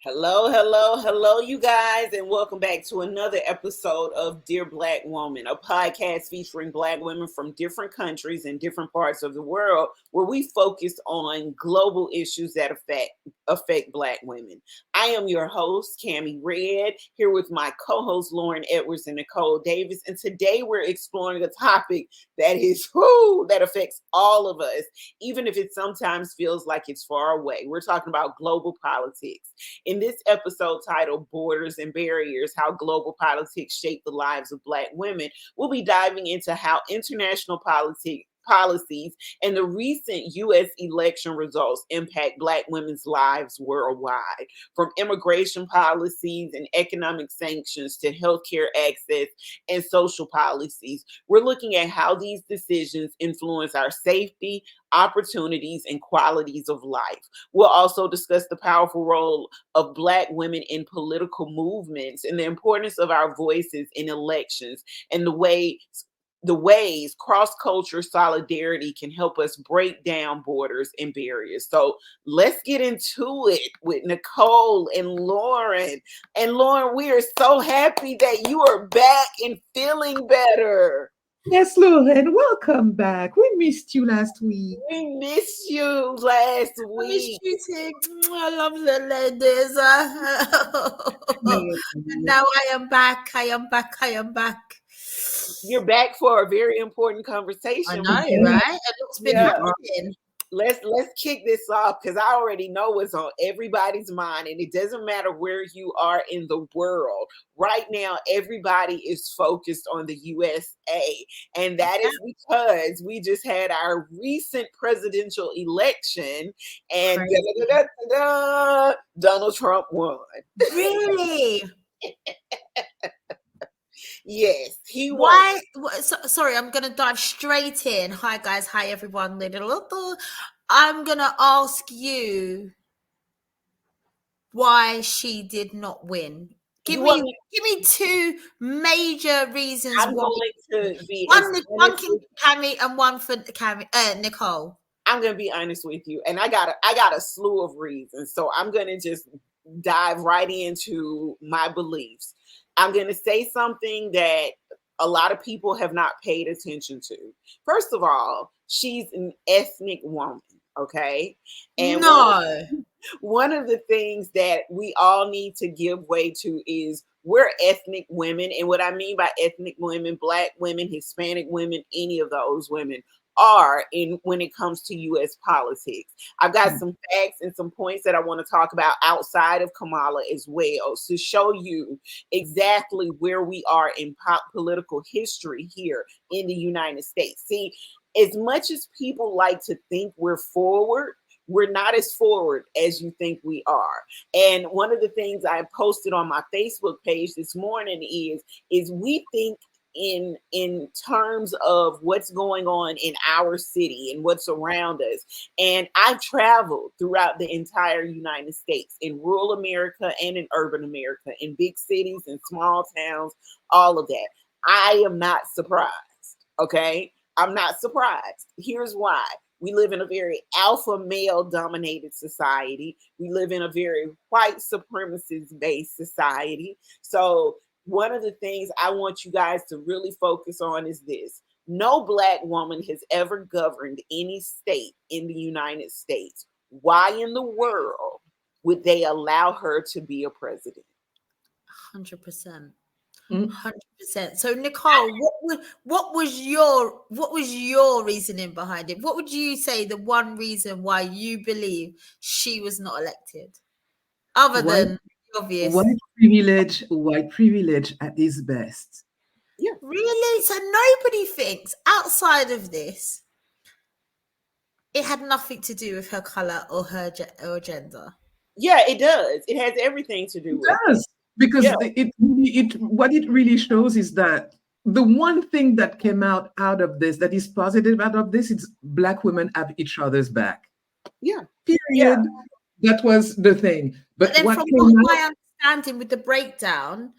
Hello, hello, hello, you guys, and welcome back to another episode of Dear Black Woman, a podcast featuring Black women from different countries and different parts of the world, where we focus on global issues that affect Black women. I am your host, Cammie Red, here with my co-host Lauren Edwards and Nicole Davis, and today we're exploring a topic that affects all of us, even if it sometimes feels like it's far away. We're talking about global politics. In this episode titled Borders and Barriers, How Global Politics Shape the Lives of Black Women, we'll be diving into how international policies and the recent U.S. election results impact Black women's lives worldwide, from immigration policies and economic sanctions to healthcare access and social policies. We're looking at how these decisions influence our safety, opportunities, and qualities of life. We'll also discuss the powerful role of Black women in political movements and the importance of our voices in elections and the ways cross-cultural solidarity can help us break down borders and barriers. So let's get into it with Nicole and Lauren. And Lauren, we are so happy that you are back and feeling better. Yes, Lauren, welcome back. We missed you last week. We missed you last week. I love the ladies. And now I am back. I am back. You're back for a very important conversation. I know, right? And what's been happening? Let's kick this off because I already know what's on everybody's mind, and it doesn't matter where you are in the world. Right now, everybody is focused on the USA, and that is because we just had our recent presidential election, and Donald Trump won. Really? Yes, he won. Why? Sorry, I'm going to dive straight in. Hi, guys. Hi, everyone. I'm going to ask you why she did not win. Give me two major reasons. I'm going to be one for Cammie and one for Nicole. I'm going to be honest with you, and I got a slew of reasons. So I'm going to just dive right into my beliefs. I'm going to say something that a lot of people have not paid attention to. First of all, she's an ethnic woman, okay? And one of the things that we all need to give way to is we're ethnic women. And what I mean by ethnic women, Black women, Hispanic women, any of those women are when it comes to U.S. politics. I've got some facts and some points that I want to talk about outside of Kamala as well to show you exactly where we are in political history here in the United States. See, as much as people like to think we're forward, we're not as forward as you think we are. And one of the things I posted on my Facebook page this morning is we think in terms of what's going on in our city and what's around us. And I've traveled throughout the entire United States, in rural America and in urban America, in big cities and small towns, all of that. I am not surprised, okay? I'm not surprised. Here's why. We live in a very alpha male dominated society. We live in a very white supremacist based society. So one of the things I want you guys to really focus on is this. No Black woman has ever governed any state in the United States. Why in the world would they allow her to be a president? 100%. 100%. So Nicole, what was your reasoning behind it? What would you say the one reason why you believe she was not elected, other than obvious White privilege at its best? Yeah, really. So nobody thinks outside of this it had nothing to do with her color or her gender. Yeah, it does. It has everything to do with it. Because what it really shows is that the one thing that came out of this, that is positive out of this, is Black women have each other's back. Yeah. Period. Yeah. That was the thing. But then from my understanding with the breakdown,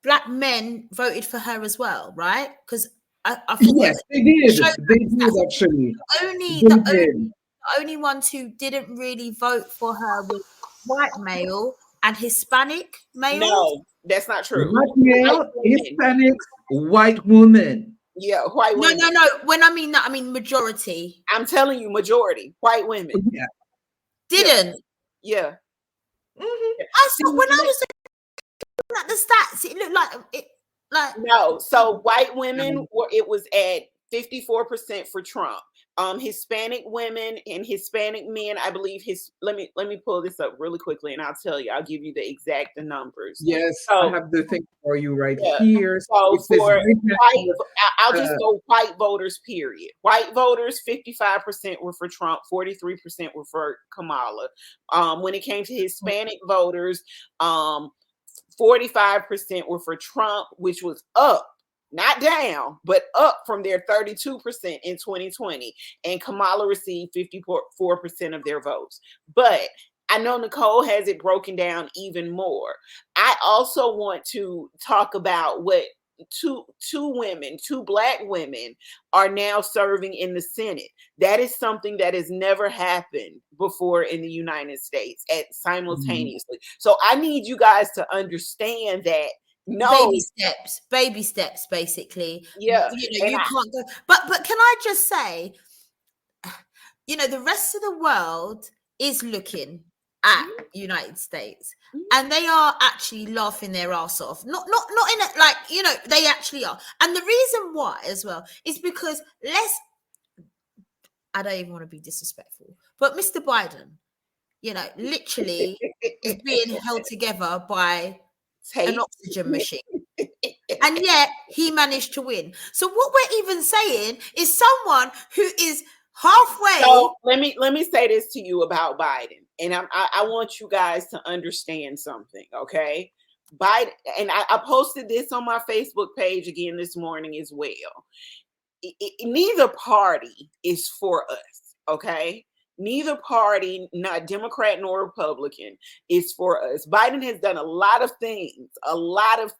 Black men voted for her as well, right? Because I think yes, they did. They did actually. The only ones who didn't really vote for her was white male and Hispanic males? No, that's not true. White male, Hispanics, white woman. Yeah, white women. No. When I mean that, I mean majority. I'm telling you, majority white women. Yeah. Didn't. Yeah. Mm-hmm. I saw when I was looking at the stats, it looked like it. Like no, so white women it was at 54% for Trump. Hispanic women and Hispanic men, I believe let me pull this up really quickly and I'll tell you, I'll give you the exact numbers. Yes, so, I have the thing for you right yeah. here. So it says for white, I'll just go white voters, period. White voters, 55% were for Trump, 43% were for Kamala. When it came to Hispanic voters, 45% were for Trump, which was up, not down, but up from their 32% in 2020. And Kamala received 54% of their votes. But I know Nicole has it broken down even more. I also want to talk about what two Black women are now serving in the Senate. That is something that has never happened before in the United States simultaneously. Mm-hmm. So I need you guys to understand that. No, baby steps, basically. Yeah, you can't go. But can I just say, the rest of the world is looking at United States, and they are actually laughing their ass off. Not in it, like, they actually are. And the reason why as well is because I don't even want to be disrespectful, but Mr. Biden, literally is being held together by an oxygen machine. And yet he managed to win. So what we're even saying is someone who is halfway. So let me say this to you about Biden, and I want you guys to understand something, okay? Biden, and I posted this on my Facebook page again this morning as well. Neither party is for us, okay? Neither party, not Democrat nor Republican, is for us. Biden has done a lot of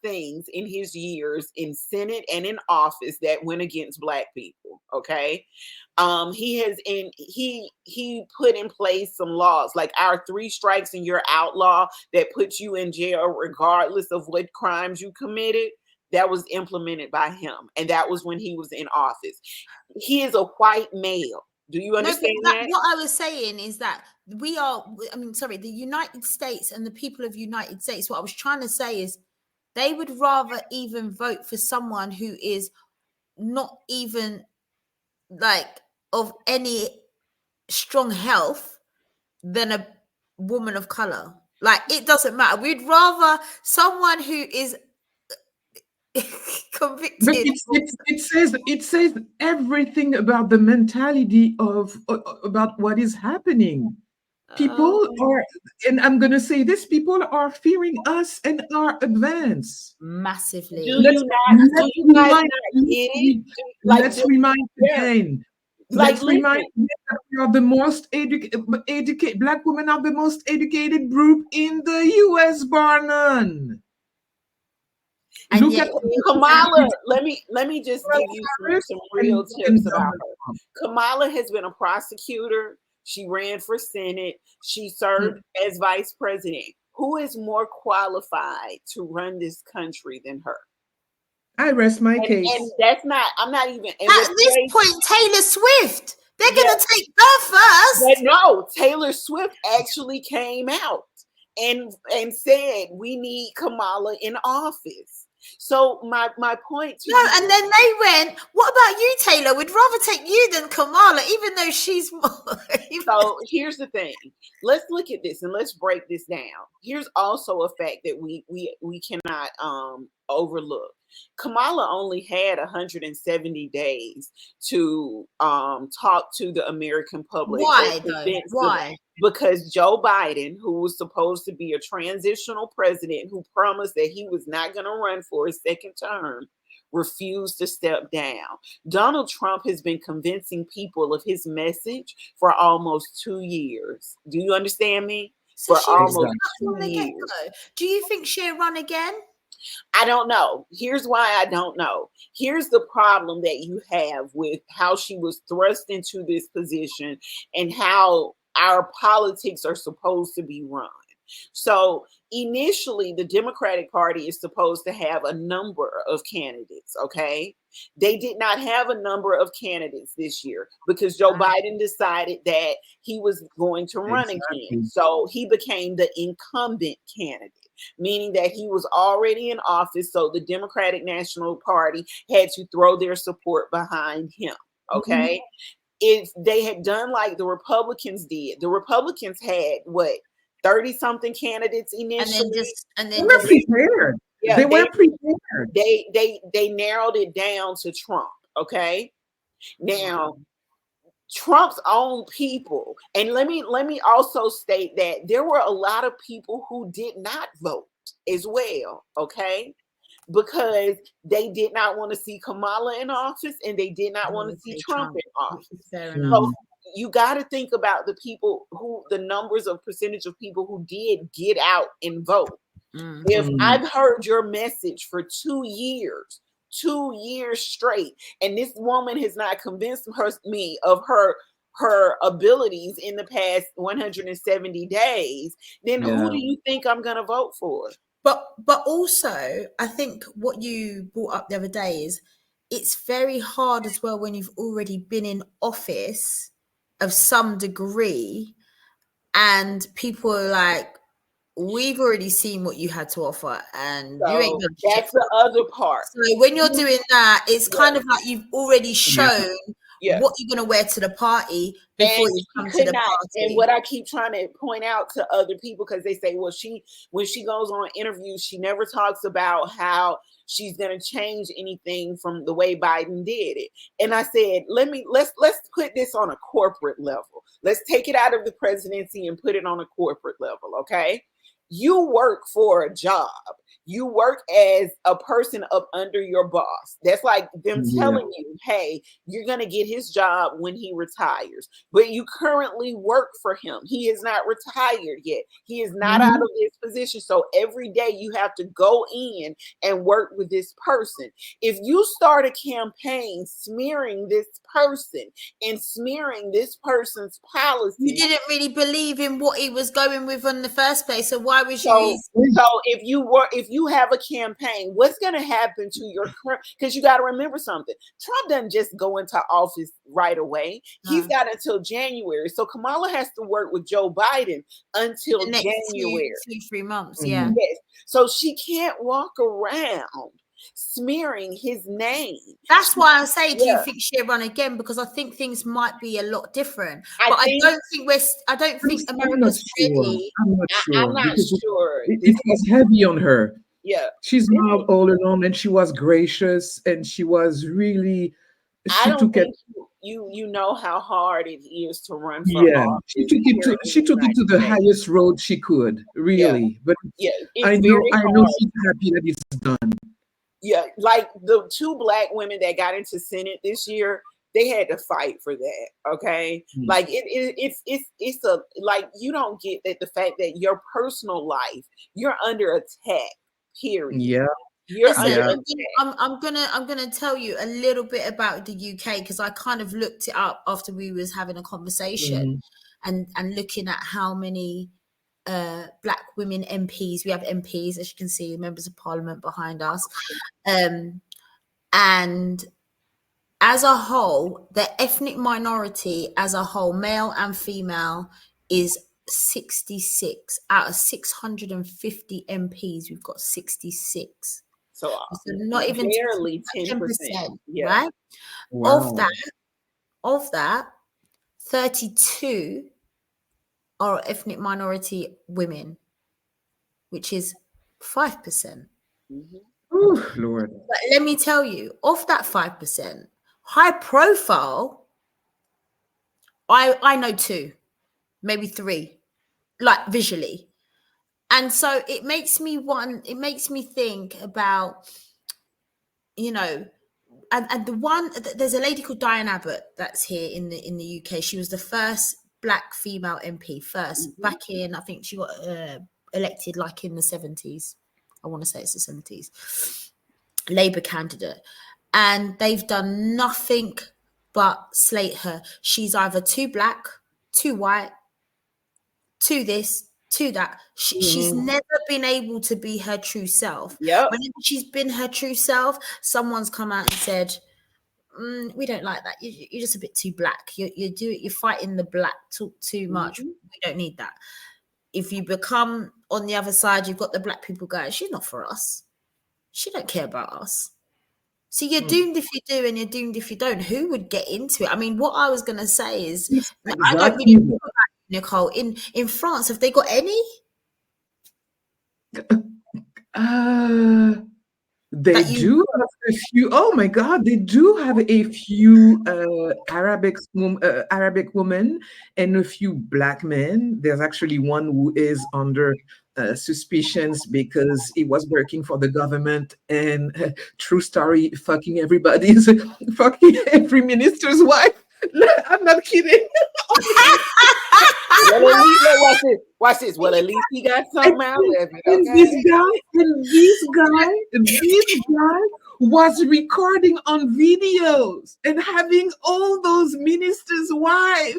things in his years in Senate and in office that went against Black people, okay? He put in place some laws like our 3 strikes and you're outlaw that puts you in jail regardless of what crimes you committed. That was implemented by him, and that was when he was in office. He is a white male. Do you understand that? What I was saying is that the United States and the people of United States, what I was trying to say is they would rather even vote for someone who is not even like of any strong health than a woman of color. Like, it doesn't matter. We'd rather someone who is convicted. But it says everything about the mentality of about what is happening. People are, and I'm going to say this, people are fearing us and our advance massively. Let's remind again. Let's remind that we are the most educated. Black women are the most educated group in the U.S. bar none. And look at Kamala. Let me just give you some real tips about her. Kamala has been a prosecutor. She ran for Senate. She served as vice president. Who is more qualified to run this country than her? I rest my case. And that's not, I'm not even. At this point, Taylor Swift. They're going to take her first. But no, Taylor Swift actually came out and said, we need Kamala in office. So my point to you, and then they went, what about you, Taylor? We'd rather take you than Kamala, even though she's more. So here's the thing. Let's look at this and let's break this down. Here's also a fact that we cannot overlook. Kamala only had 170 days to talk to the American public. Why though? Why? Because Joe Biden, who was supposed to be a transitional president who promised that he was not going to run for a second term, refused to step down. Donald Trump has been convincing people of his message for almost 2 years. Do you understand me? So for almost 2 years. Do you think she'll run again? I don't know. Here's why I don't know. Here's the problem that you have with how she was thrust into this position and how our politics are supposed to be run. So initially, the Democratic Party is supposed to have a number of candidates, okay? They did not have a number of candidates this year because Joe Biden decided that he was going to run again. So he became the incumbent candidate, meaning that he was already in office. So the Democratic National Party had to throw their support behind him, okay? If they had done like the Republicans did, the Republicans had what, 30 something candidates initially, they were prepared. Yeah, they were prepared. They narrowed it down to Trump. Okay, now Trump's own people, and let me also state that there were a lot of people who did not vote as well. Okay, because they did not want to see Kamala in office and they did not want to see Trump in office. Fair So enough. you got to think about the people who, the numbers of percentage of people who did get out and vote. If I've heard your message for 2 years straight, and this woman has not convinced me of her abilities in the past 170 days, then who do you think I'm going to vote for? But also, I think what you brought up the other day is it's very hard as well when you've already been in office of some degree and people are like, we've already seen what you had to offer and So you ain't gonna that's the other part. So when you're doing that, it's kind of like you've already shown what you're going to wear to the party before you come to the party. And what I keep trying to point out to other people, because they say, well, when she goes on interviews, she never talks about how she's going to change anything from the way Biden did it. And I said, let's put this on a corporate level. Let's take it out of the presidency and put it on a corporate level. Okay. You work for a job. You work as a person up under your boss. That's like them telling you, hey, you're going to get his job when he retires. But you currently work for him. He is not retired yet. He is not out of his position. So every day you have to go in and work with this person. If you start a campaign smearing this person and smearing this person's policy, you didn't really believe in what he was going with in the first place. So why was you? So if you have a campaign, what's going to happen to your current? Because you got to remember something. Trump doesn't just go into office right away. He's got until January. So Kamala has to work with Joe Biden until the next January. 2-3 months. Yeah. Yes. So she can't walk around smearing his name. That's why I say, do you think she'll run again? Because I think things might be a lot different. I don't think America's ready. I'm not sure. I'm not sure. It was heavy on her. Yeah. She's not all alone, and she was gracious, and she was really. I don't think you know how hard it is to run for office. She took it to the highest road she could, really. But I know she's happy that it's done. Yeah, like the 2 Black women that got into Senate this year, they had to fight for that. Okay, like it's a, like, you don't get that the fact that your personal life, you're under attack. Period. Yeah. I'm gonna tell you a little bit about the UK, because I kind of looked it up after we was having a conversation and looking at how many Black women MPs we have. MPs, as you can see, members of parliament behind us, and as a whole, the ethnic minority as a whole, male and female, is 66 out of 650 MPs. We've got 66. So not even barely 10%, right? Wow. Of that, 32 are ethnic minority women, which is 5%. Ooh, Lord. But let me tell you, of that 5%, high profile, I know 2, maybe 3, like visually. And so it makes me think about, and the one, there's a lady called Diane Abbott that's here in the UK. She was the first Black female MP back in, I think she got elected like in the 70s. I want to say it's the 70s. Labour candidate. And they've done nothing but slate her. She's either too Black, too white, too this, to that. She's never been able to be her true self. Yep. Whenever she's been her true self, someone's come out and said, we don't like that. You're just a bit too black. You're fighting the black talk too much. We don't need that. If you become on the other side, you've got the black people going, she's not for us. She don't care about us. So you're doomed if you do and you're doomed if you don't. Who would get into it? I mean, what I was going to say is, I don't really know about Nicole. In France, have they got any? They do have a few. Oh my God, they do have a few Arabic women and a few black men. There's actually one who is under suspicions because he was working for the government and true story, fucking every minister's wife. I'm not kidding. Well, at least, watch this. Well, at least he got something out of it. Okay? And this guy was recording on videos and having all those ministers' wives.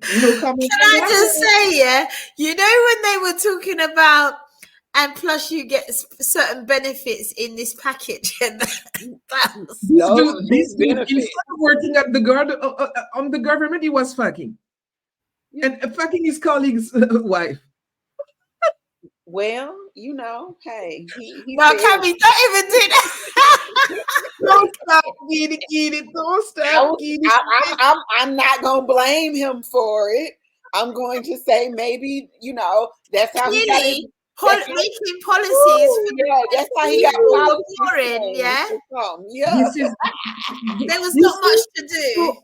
Can I just say, yeah, when they were talking about, and plus you get certain benefits in this package, and this dude, instead of working at on the government, he was fucking. And fucking his colleague's wife. Well, hey. Well, Cammy, don't even do that. Don't stop, Kitty. Don't stop, Kitty. I'm not going to blame him for it. I'm going to say maybe, that's how he got it. Making policies. That's how he got boring, yeah? There was not much to do.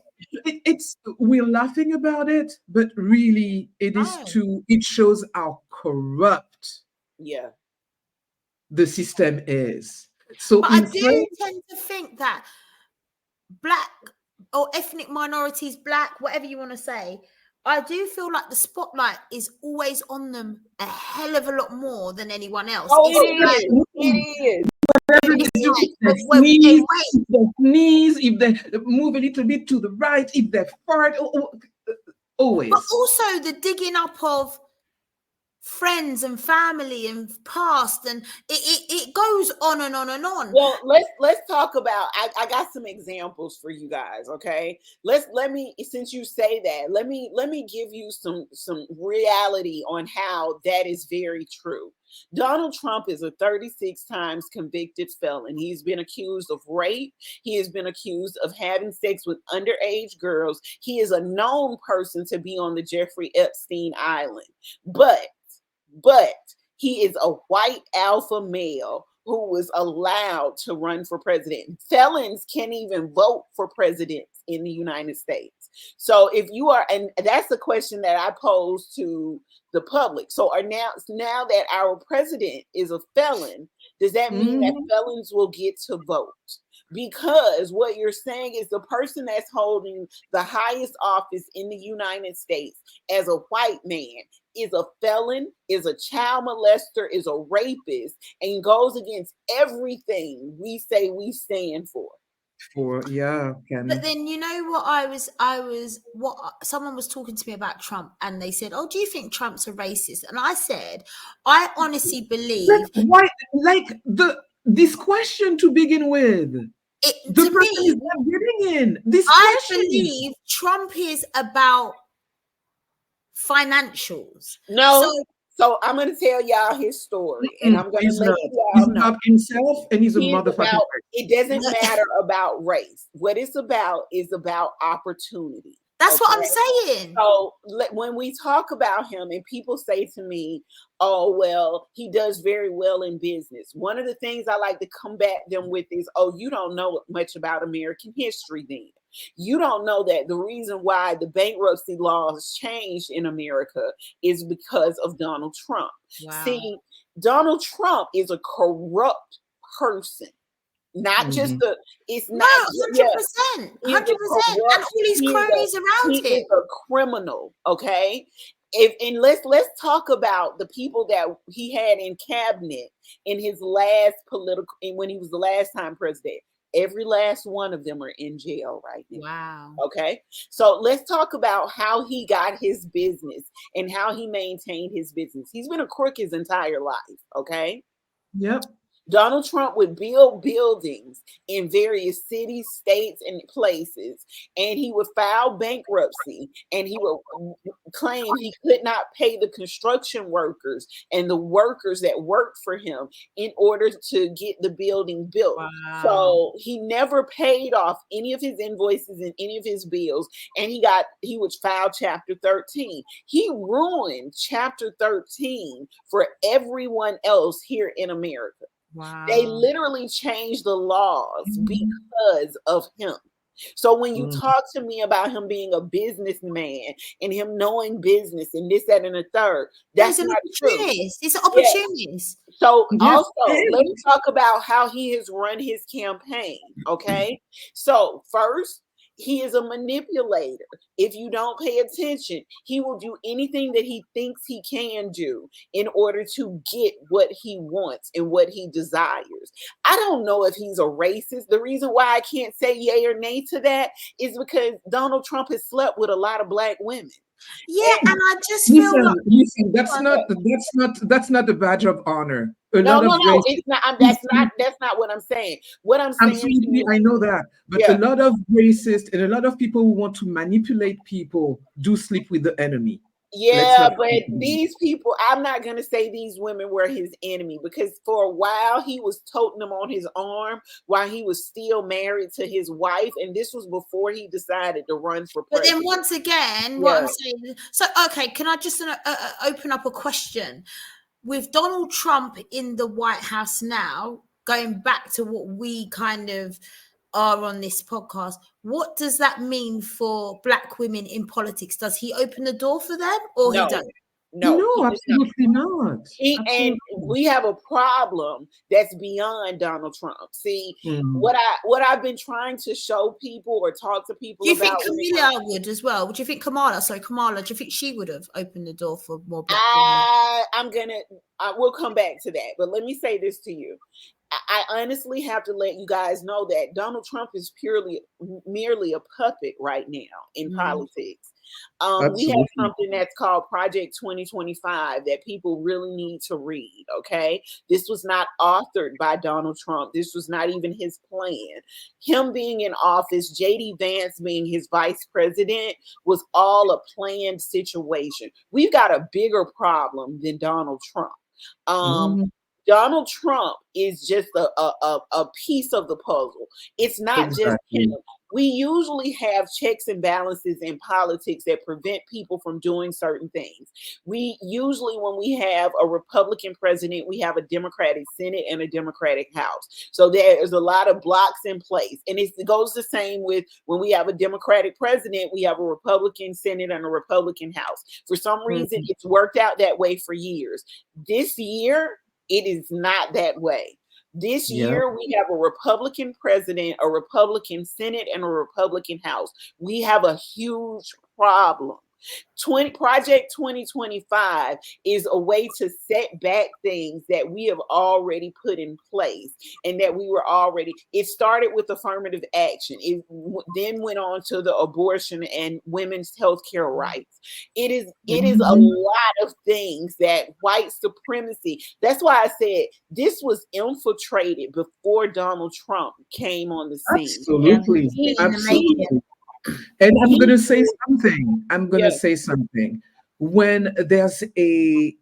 We're laughing about it, but really it shows how corrupt the system is. So but I do tend to think that black or ethnic minorities, black, whatever you want to say, I do feel like the spotlight is always on them a hell of a lot more than anyone else. Oh, it is. If they move a little bit to the right, if they fart, always. But also the digging up of friends and family and past, and it goes on and on and on. Well, let's talk about. I got some examples for you guys. Okay, let me since you say that, let me give you some reality on how that is very true. Donald Trump is a 36 times convicted felon. He's been accused of rape. He has been accused of having sex with underage girls. He is a known person to be on the Jeffrey Epstein Island. But he is a white alpha male who was allowed to run for president. Felons can't even vote for president in the United States. So if you are, and that's the question that I pose to the public. So now that our president is a felon, does that mean that felons will get to vote? Because what you're saying is the person that's holding the highest office in the United States as a white man is a felon, is a child molester, is a rapist, and goes against everything we say we stand for. But then what someone was talking to me about Trump, and they said, "Oh, do you think Trump's a racist?" And I said, I honestly believe this question to begin with. The person is not getting in. I believe Trump is about financials. No. So I'm going to tell y'all his story, and I'm going to let y'all know. About himself, and he's a motherfucker. It doesn't matter about race. What it's about is about opportunity. That's what I'm saying. So when we talk about him and people say to me, oh, well, he does very well in business. One of the things I like to combat them with is, oh, you don't know much about American history then. You don't know that the reason why the bankruptcy laws changed in America is because of Donald Trump. Wow. See, Donald Trump is a corrupt person. Not just it's not 100%, 100%, and all these cronies around him. He is a criminal, okay? And let's talk about the people that he had in cabinet in his last when he was the last time president. Every last one of them are in jail right now. Wow. Okay. So let's talk about how he got his business and how he maintained his business. He's been a crook his entire life. Okay. Yep. Donald Trump would build buildings in various cities, states, and places, and he would file bankruptcy, and he would claim he could not pay the construction workers and the workers that worked for him in order to get the building built. Wow. So he never paid off any of his invoices and any of his bills, and he would file Chapter 13. He ruined Chapter 13 for everyone else here in America. Wow. They literally changed the laws because of him. So when you talk to me about him being a businessman and him knowing business and this, that, and the third, that's an not true. opportunist. It's an opportunist. So Yes, also, let's talk about how he has run his campaign. Okay. So first, he is a manipulator. If you don't pay attention, he will do anything that he thinks he can do in order to get what he wants and what he desires. I don't know if he's a racist. The reason why I can't say yay or nay to that is because Donald Trump has slept with a lot of Black women. Yeah, and I just feel like listen, that's not the badge of honor. No, it's not. That's not what I'm saying. What I'm saying, absolutely, I know that, but a lot of racists and a lot of people who want to manipulate people do sleep with the enemy. Yeah, but these people, I'm not going to say these women were his enemy, because for a while he was toting them on his arm while he was still married to his wife. And this was before he decided to run for president. But then once again, what I'm saying, so, okay, can I just open up a question? With Donald Trump in the White House now, going back to what we kind of are on this podcast, what does that mean for Black women in politics? Does he open the door for them, or he don't? No, absolutely not. And we have a problem that's beyond Donald Trump. See, what I've been trying to show people or talk to people about. Do you think Kamala would as well? Would you think Kamala, do you think she would have opened the door for more Black women? We'll come back to that. But let me say this to you. I honestly have to let you guys know that Donald Trump is merely a puppet right now in politics. We have something that's called Project 2025 that people really need to read. Okay. This was not authored by Donald Trump. This was not even his plan. Him being in office, JD Vance being his vice president, was all a planned situation. We've got a bigger problem than Donald Trump. Donald Trump is just a piece of the puzzle. It's not just him. We usually have checks and balances in politics that prevent people from doing certain things. We usually, when we have a Republican president, we have a Democratic Senate and a Democratic House. So there's a lot of blocks in place. And it goes the same with when we have a Democratic president, we have a Republican Senate and a Republican House. For some reason, it's worked out that way for years. This year, it is not that way. This year, we have a Republican president, a Republican Senate, and a Republican House. We have a huge problem. Project 2025 is a way to set back things that we have already put in place and that we were already. It started with affirmative action. It then went on to the abortion and women's health care rights. It is a lot of things that white supremacy. That's why I said this was infiltrated before Donald Trump came on the scene. Absolutely. And I'm going to say something. When there's a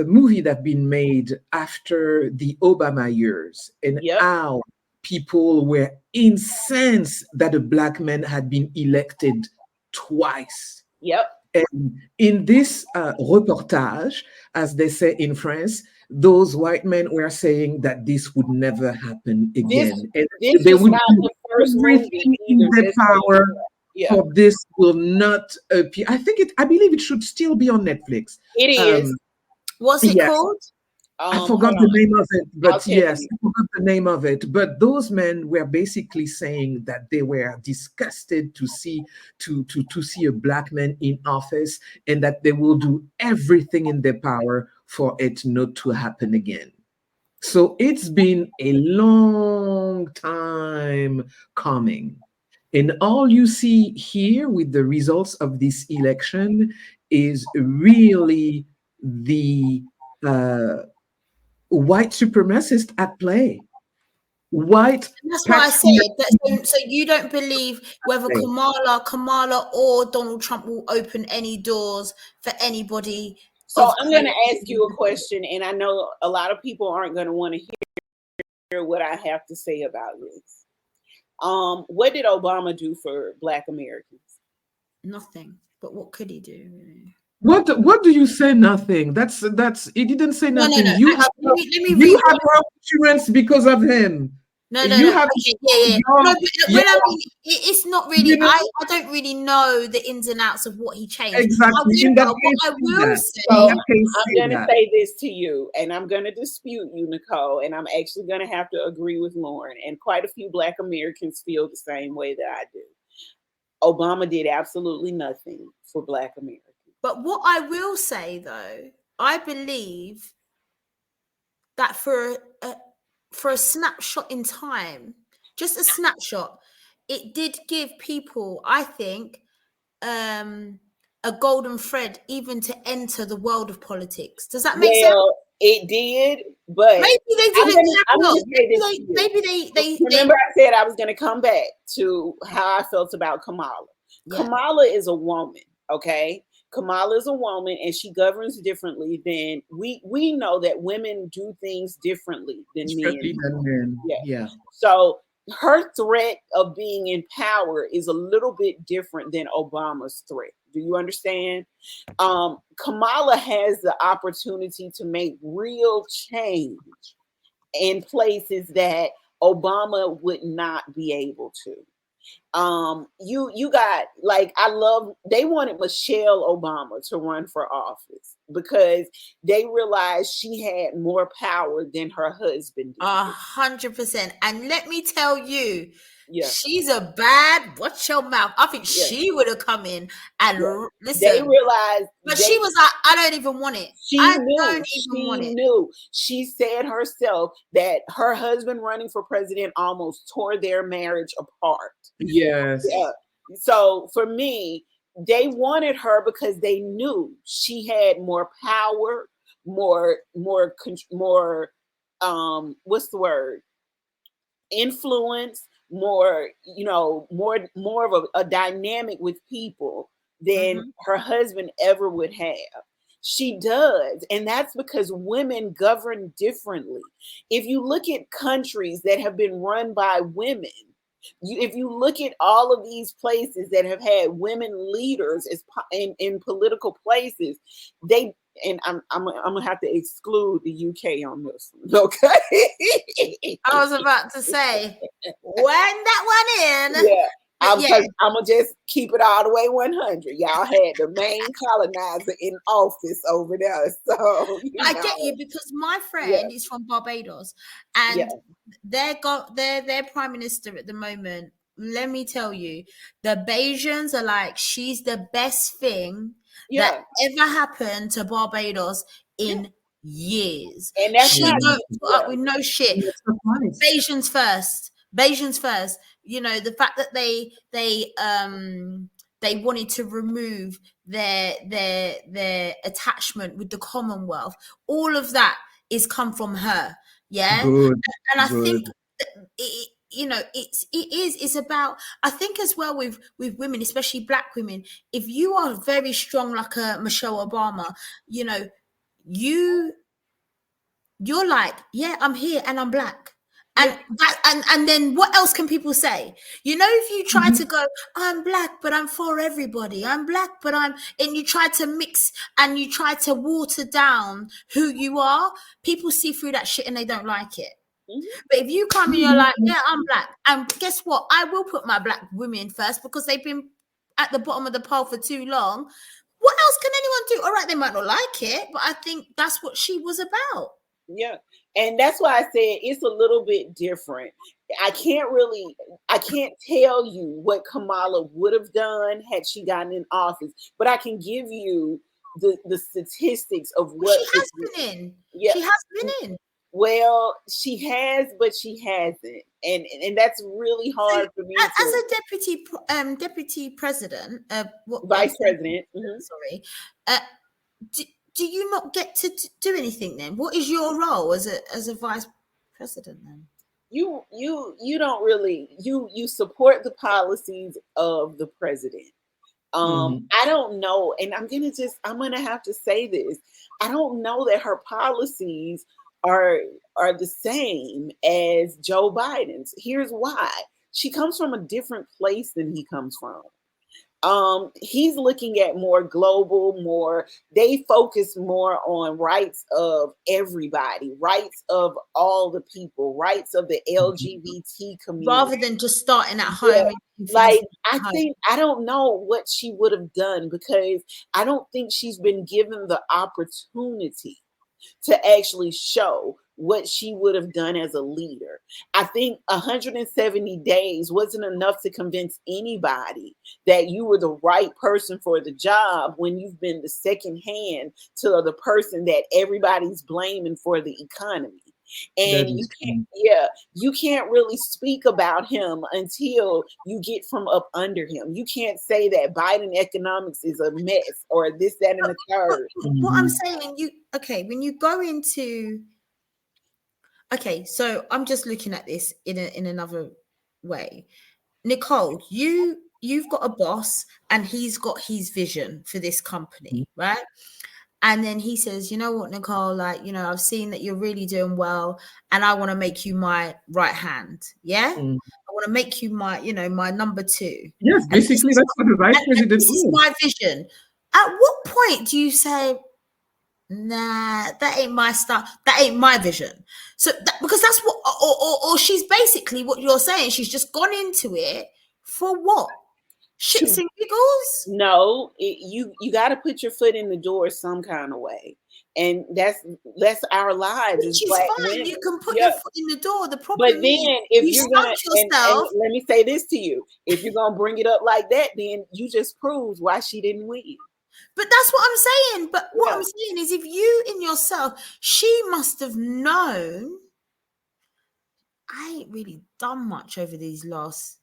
movie that's been made after the Obama years, and how people were incensed that a Black man had been elected twice. And in this reportage, as they say in France, those white men were saying that this would never happen again. This they would not do the first everything in their power for this will not appear. I believe it should still be on Netflix. It is. What's it called? I forgot the name of it, but I forgot the name of it. But those men were basically saying that they were disgusted to see a Black man in office, and that they will do everything in their power for it not to happen again. So it's been a long time coming. And all you see here with the results of this election is really the uh, white supremacist at play, white And that's why I said that. patriarchy. So you don't believe whether Kamala or Donald Trump will open any doors for anybody So of I'm color. going to ask you a question, and I know a lot of people aren't going to want to hear what I have to say about this. What did Obama do for Black Americans? Nothing. But what could he do? Really? What do you say? Nothing. That's he didn't say No. nothing. Actually, let me You have rewind. health insurance because of him. No. You have Okay, yeah. your, No, but your when I mean, it's not really. you know I don't really know the ins and outs of what he changed. exactly. In that However, what case, I say will that. In So say, that case, I'm say going to that. say this to you, and I'm going to dispute you, Nicole, and I'm actually going to have to agree with Lauren. And quite a few Black Americans feel the same way that I do. Obama did absolutely nothing for Black Americans. but what I will say though, I believe that for a snapshot in time, just a snapshot, it did give people, I think, a golden thread even to enter the world of politics. Does that make sense? Well, it did, but Maybe they I'm didn't gonna carry on. say this to you. Maybe they Remember, I said I was gonna come back to how I felt about Kamala. yeah. Kamala is a woman, okay? Kamala is a woman, and she governs differently than we know that women do things differently than men. Differently than men. Yeah. Yeah. So her threat of being in power is a little bit different than Obama's threat. Do you understand? Kamala has the opportunity to make real change in places that Obama would not be able to. You got, like, I love, they wanted Michelle Obama to run for office because they realized she had more power than her husband did. 100%. And let me tell you, Yeah. she's a bad, watch your mouth. I think Yeah. she would have come in and They listen. realized, But she was like, I don't even want it. I don't even want it. knew. She said herself that her husband running for president almost tore their marriage apart. Yes. Yeah. So for me, they wanted her because they knew she had more power, more what's the word? Influence, more, more of a dynamic with people than her husband ever would have. She does. And that's because women govern differently. If you look at countries that have been run by women, if you look at all of these places that have had women leaders in political places, they, and I'm gonna have to exclude the UK on this one, okay? I was about to say, when that one in. Yeah. I'm Yeah. gonna just keep it all the way 100. Y'all had the main colonizer in office over there, so I get you, because my friend is from Barbados, and their prime minister at the moment. Let me tell you, the Bajans are like, she's the best thing that ever happened to Barbados in years. And that's she not don't put up with no shit. Nice. Bajans first. Bajans first. You know, the fact that they wanted to remove their attachment with the Commonwealth. All of that is come from her. Yeah. Good. And I think it's about, I think as well with women, especially Black women, if you are very strong like a Michelle Obama, you're like, yeah, I'm here and I'm Black. And and then what else can people say? If you try to go, I'm Black, but I'm for everybody. I'm Black, but and you try to mix and you try to water down who you are, people see through that shit and they don't like it. But if you come and you're like, yeah, I'm Black, and guess what? I will put my Black women first because they've been at the bottom of the pole for too long. What else can anyone do? All right, they might not like it, but I think that's what she was about. Yeah. And that's why I said it's a little bit different. I can't tell you what Kamala would have done had she gotten in office, but I can give you the statistics of what she has been in. Yeah. She has been in. Well, she has, but she hasn't, and that's really hard for me as to. a deputy president, Vice president. Mm-hmm. sorry, do you not get to do anything then? What is your role as a vice president then? You don't really you support the policies of the president. I don't know, and I'm gonna have to say this. I don't know that her policies are the same as Joe Biden's. Here's why. She comes from a different place than he comes from. He's looking at more global, they focus more on rights of everybody, rights of all the people, rights of the LGBT community. Rather than just starting at home. Like, I don't know what she would have done, because I don't think she's been given the opportunity to actually show what she would have done as a leader. I think 170 days wasn't enough to convince anybody that you were the right person for the job when you've been the second hand to the person that everybody's blaming for the economy. And you can't really speak about him until you get from up under him. You can't say that Biden economics is a mess or this, that, and the third. What I'm saying, when you go into, so I'm just looking at this in another way. Nicole, you've got a boss and he's got his vision for this company, right? And then he says, you know what, Nicole, I've seen that you're really doing well, and I want to make you my right hand. Yeah. I want to make you my number two. Yes, basically that's what the vice president is. This is my vision. At what point do you say, nah, that ain't my stuff. That ain't my vision. So because that's what, or she's basically what you're saying. She's just gone into it for what? Shits and giggles? No, you got to put your foot in the door some kind of way, and that's our lives. Which is fine. Women. You can put your foot in the door. The problem, but then if you're gonna, and let me say this to you: if you're gonna bring it up like that, then you just proved why she didn't win. But that's what I'm saying. But what I'm saying is, if you in yourself, she must have known. I ain't really done much over these last.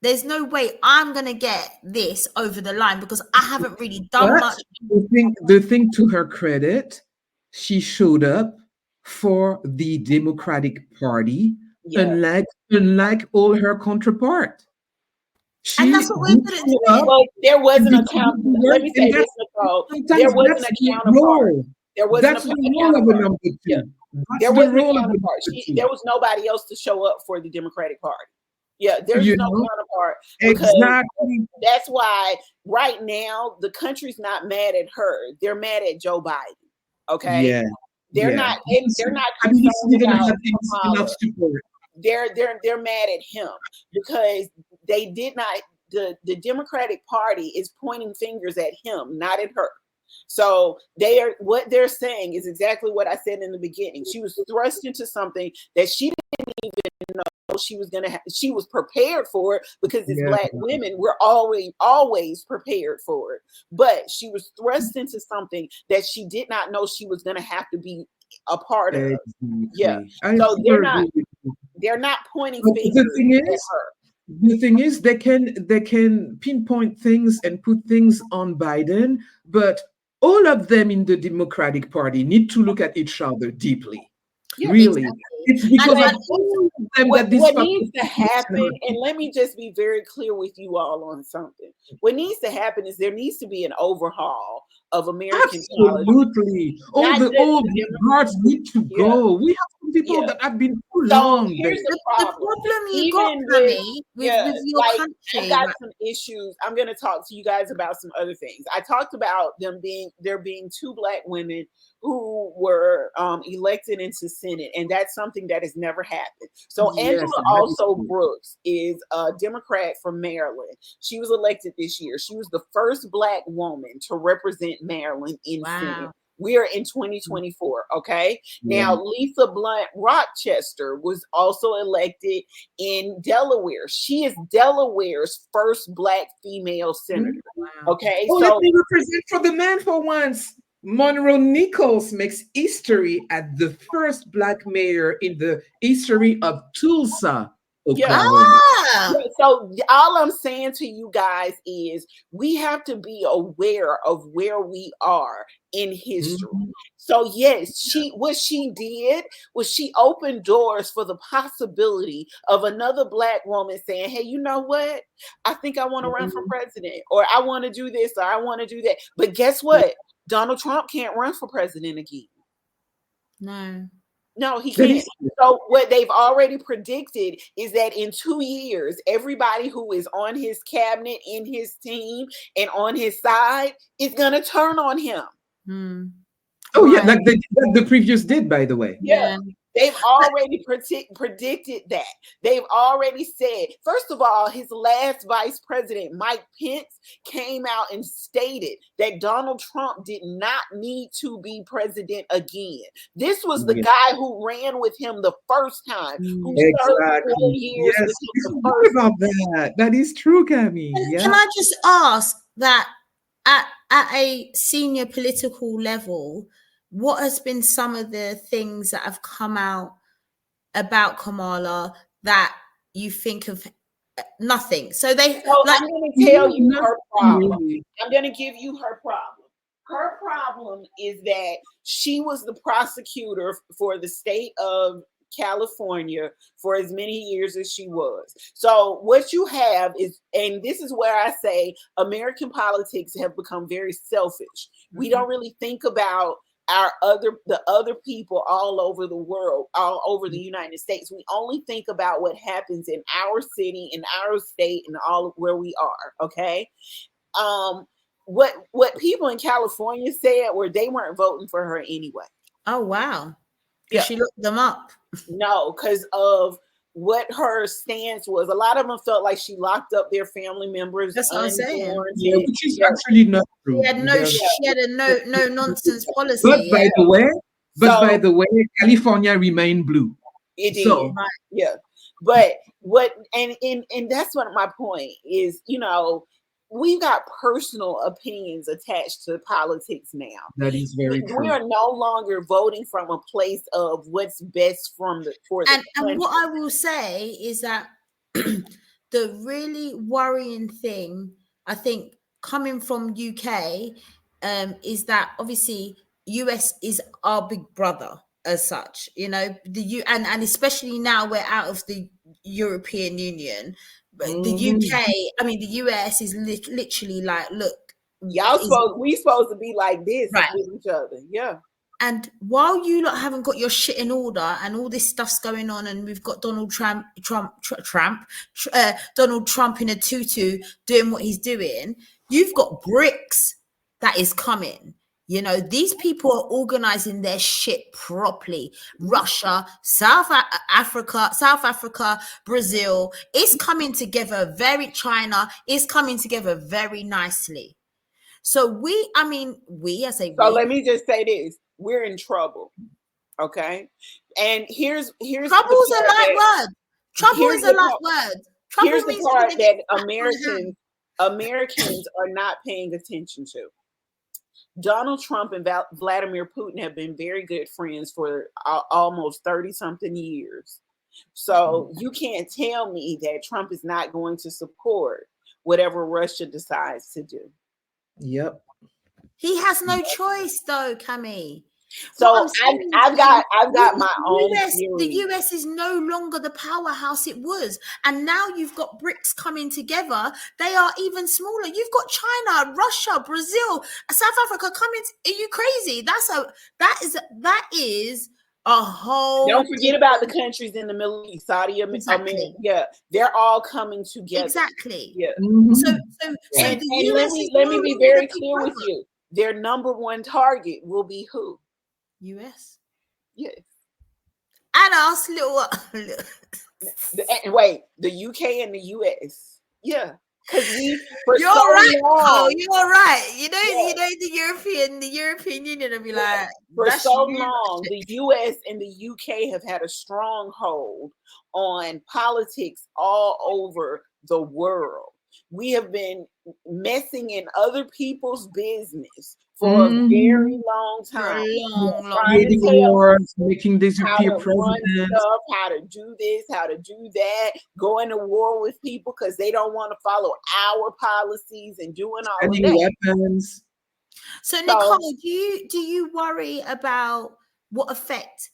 There's no way I'm going to get this over the line because I haven't really done much. The thing to her credit, she showed up for the Democratic Party, unlike all her counterparts. And that's what we're going to do. Well, there wasn't a counterpart. Let me say this, Nicole. There wasn't a counterpart. There wasn't the role of a number two. Yeah. There wasn't a counterpart. There was nobody else to show up for the Democratic Party. Yeah, there's no counterpart. Exactly. That's why right now the country's not mad at her. They're mad at Joe Biden. Okay. Yeah. They're not concerned about enough support. They're mad at him because they did not. The Democratic Party is pointing fingers at him, not at her. So what they're saying is exactly what I said in the beginning. She was thrust into something that she didn't even know she was gonna have. She was prepared for it because as Black women, we're always prepared for it. But she was thrust into something that she did not know she was gonna have to be a part of. Yeah. So they're not pointing fingers at her. The thing is, they can pinpoint things and put things on Biden, but all of them in the Democratic Party need to look at each other deeply. Yeah, really. Exactly. It's because of all of them that this what needs to happen, and let me just be very clear with you all on something. What needs to happen is there needs to be an overhaul of American Absolutely. All the old guards need to go. We have some people that have been too long. Here's the problem you got, with your country. I've got some issues. I'm going to talk to you guys about some other things. I talked about there being two Black women who were elected into Senate, and that's something that has never happened. So Angela Brooks is a Democrat from Maryland. She was elected this year. She was the first Black woman to represent Maryland in Senate. We are in 2024. Okay. Now, Lisa Blunt Rochester was also elected in Delaware. She is Delaware's first Black female senator. Okay. So let me represent for the man for once. Monroe Nichols makes history as the first Black mayor in the history of Tulsa, Yeah. Oklahoma. Ah, So all I'm saying to you guys is we have to be aware of where we are in history. Mhm. So yes, what she did was she opened doors for the possibility of another Black woman saying, hey, you know what? I think I want to run for Mhm. president, or I want to do this, or I want to do that. But guess what? Donald Trump can't run for president again. no. No, he That can't. is So what they've already predicted is that in 2 years, everybody who is on his cabinet, in his team, and on his side is gonna turn on him. Hmm. oh yeah, Why? like the previous did, by the way. Yeah. Yeah. They've already predicted that. They've already said, first of all, his last vice president, Mike Pence, came out and stated that Donald Trump did not need to be president again. This was the Yeah. guy who ran with him the first time, who Hmm. served 4 Exactly. years with Yes, him we the forgot first. about that. That is true, Camille. Can Yeah. I just ask that at a senior political level, what has been some of the things that have come out about Kamala that you think of nothing? So they So like, I'm going to tell you Nothing her problem. really. I'm going to give you her problem. Her problem is that she was the prosecutor for the state of California for as many years as she was. So what you have is, and this is where I say American politics have become very selfish. We don't really think about the other people all over the world, all over the United States. We only think about what happens in our city, in our state, and all where we are. Okay. um what people in California said were they weren't voting for her anyway. oh wow, because Yeah. she looked them up. No, because of what her stance was. A lot of them felt like she locked up their family members That's what I'm saying. unborn. Yeah, which is Yeah. actually not She true. had no, There's- Yeah. she had a no nonsense But policy. by Yeah, the way, So California remained blue. it did. So right. Yeah. But what and that's what my point is, we've got personal opinions attached to politics now. that is very We true. are no longer voting from a place of what's best for the And what country. I will say is that the really worrying thing, I think, coming from UK, is that obviously US is our big brother as such. You know, and especially now we're out of the European Union, but the Mhm. UK, I mean, the US is literally like, look, is We supposed to be like this right. with each other. Yeah. And while you lot haven't got your shit in order and all this stuff's going on, and we've got Donald Donald Trump in a tutu doing what he's doing, you've got BRICS that is coming. You know, these people are organizing their shit properly. Russia, South Africa, Brazil, it's coming together China is coming together very nicely. So we as a So we, let me just say this: we're in trouble. Okay. And trouble's a light word. Trouble here's is a the light part word. here's Trouble the means you're part gonna get that slapped on the hand. Americans are not paying attention to. Donald Trump and Vladimir Putin have been very good friends for almost 30 something years. So you can't tell me that Trump is not going to support whatever Russia decides to do. Yep. He has no choice though, Cammy. What So I'm saying is I've got my own the theory. US is no longer the powerhouse it was. And now you've got BRICS coming together. They are even smaller. You've got China, Russia, Brazil, South Africa coming. Are you crazy? That is a whole Don't forget about the countries in the Middle East, Saudi Arabia. exactly. Yeah, they're all coming together. Exactly. Yeah. So Mhm. so And the let US me is no be longer the very big clear with brother. you. Their number one target will be who? US. Yes. And us little Wait, the UK and the US. Yeah. Because for You're so right, Nicole. long, You're right. yeah, The European Union will be like, for that's so you. long, the US and the UK have had a stronghold on politics all over the world. we have been messing in other people's business for a very Mhm. long For a time. long, long Trying to Creating time. tell wars, making how disappear to run presidents, stuff, how to do this, how to do that, going to war with people because they don't want to follow our policies and doing all of sending that. weapons. So, So, Nicole, do you worry about what effect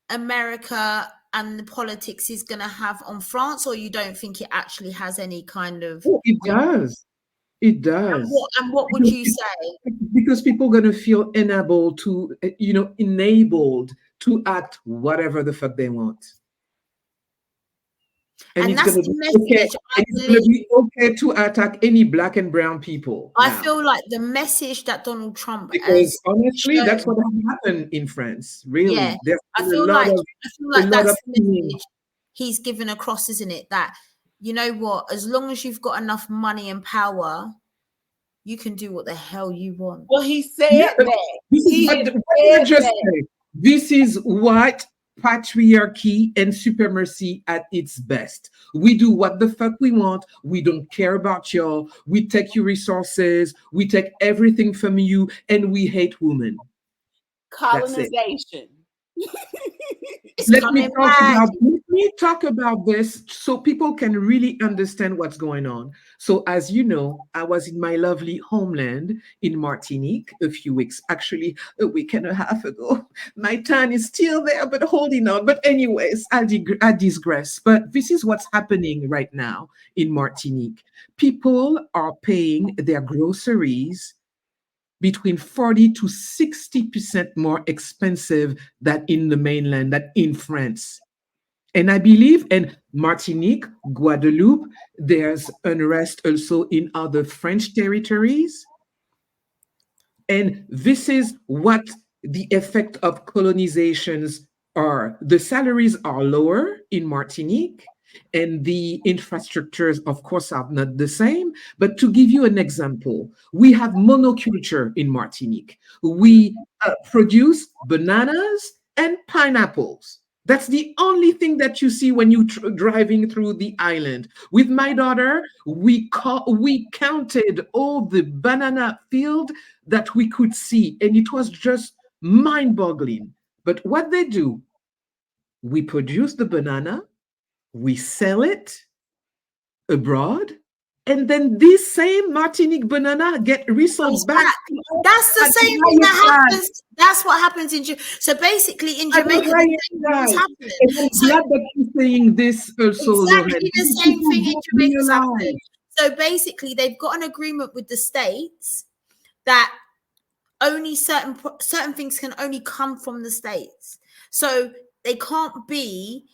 America and the politics is going to have on France, or you don't think it actually has any kind of? Oh, it does. It And does. what would Because, you say? because people are going to feel enabled to, enabled to act whatever the fuck they want. And And it's that's going to the be okay. message I And it's going to believe. be okay to attack any black and brown people I now. feel like the message that Donald Trump Because has honestly, that's shown. what has happened in France. Yeah, Really, there's I been feel like a lot of that's the killing. message he's given across, isn't it? That, you know what, as long as you've got enough money and power, you can do what the hell you want. well, he Yeah, said but that. this is He what, has what did I said just that. say? This is what patriarchy and supremacy at its best. We do what the fuck we want. We don't care about y'all. We take your resources. We take everything from you, and we hate women. That's it. Colonization. It's coming back. Let me talk about this so people can really understand what's going on. So, as you know, I was in my lovely homeland in Martinique a few weeks, actually a week and a half ago. My tan is still there, but holding on. But anyways, I digress. But this is what's happening right now in Martinique. People are paying their groceries between 40 to 60% more expensive than in the mainland, than in France. And I believe in Martinique, Guadeloupe, there's unrest also in other French territories. And this is what the effect of colonizations are. The salaries are lower in Martinique, and the infrastructures, of course, are not the same. But to give you an example, we have monoculture in Martinique. We produce bananas and pineapples. That's the only thing that you see when you driving through the island. With my daughter, we counted all the banana field that we could see, and it was just mind-boggling. But what they do, we produce the banana, we sell it abroad, and then this same Martinique banana get Comes resold back back. That's the at the same thing higher that price. happens. That's what happens in so basically in At the Jamaica, the higher same thing is price. happening. And I'm So glad that you're saying this also, Lauren. exactly the Because same people thing in don't Jamaica is realize. happening. So basically, they've got an agreement with the states that only certain things can only come from the states. So they can't be,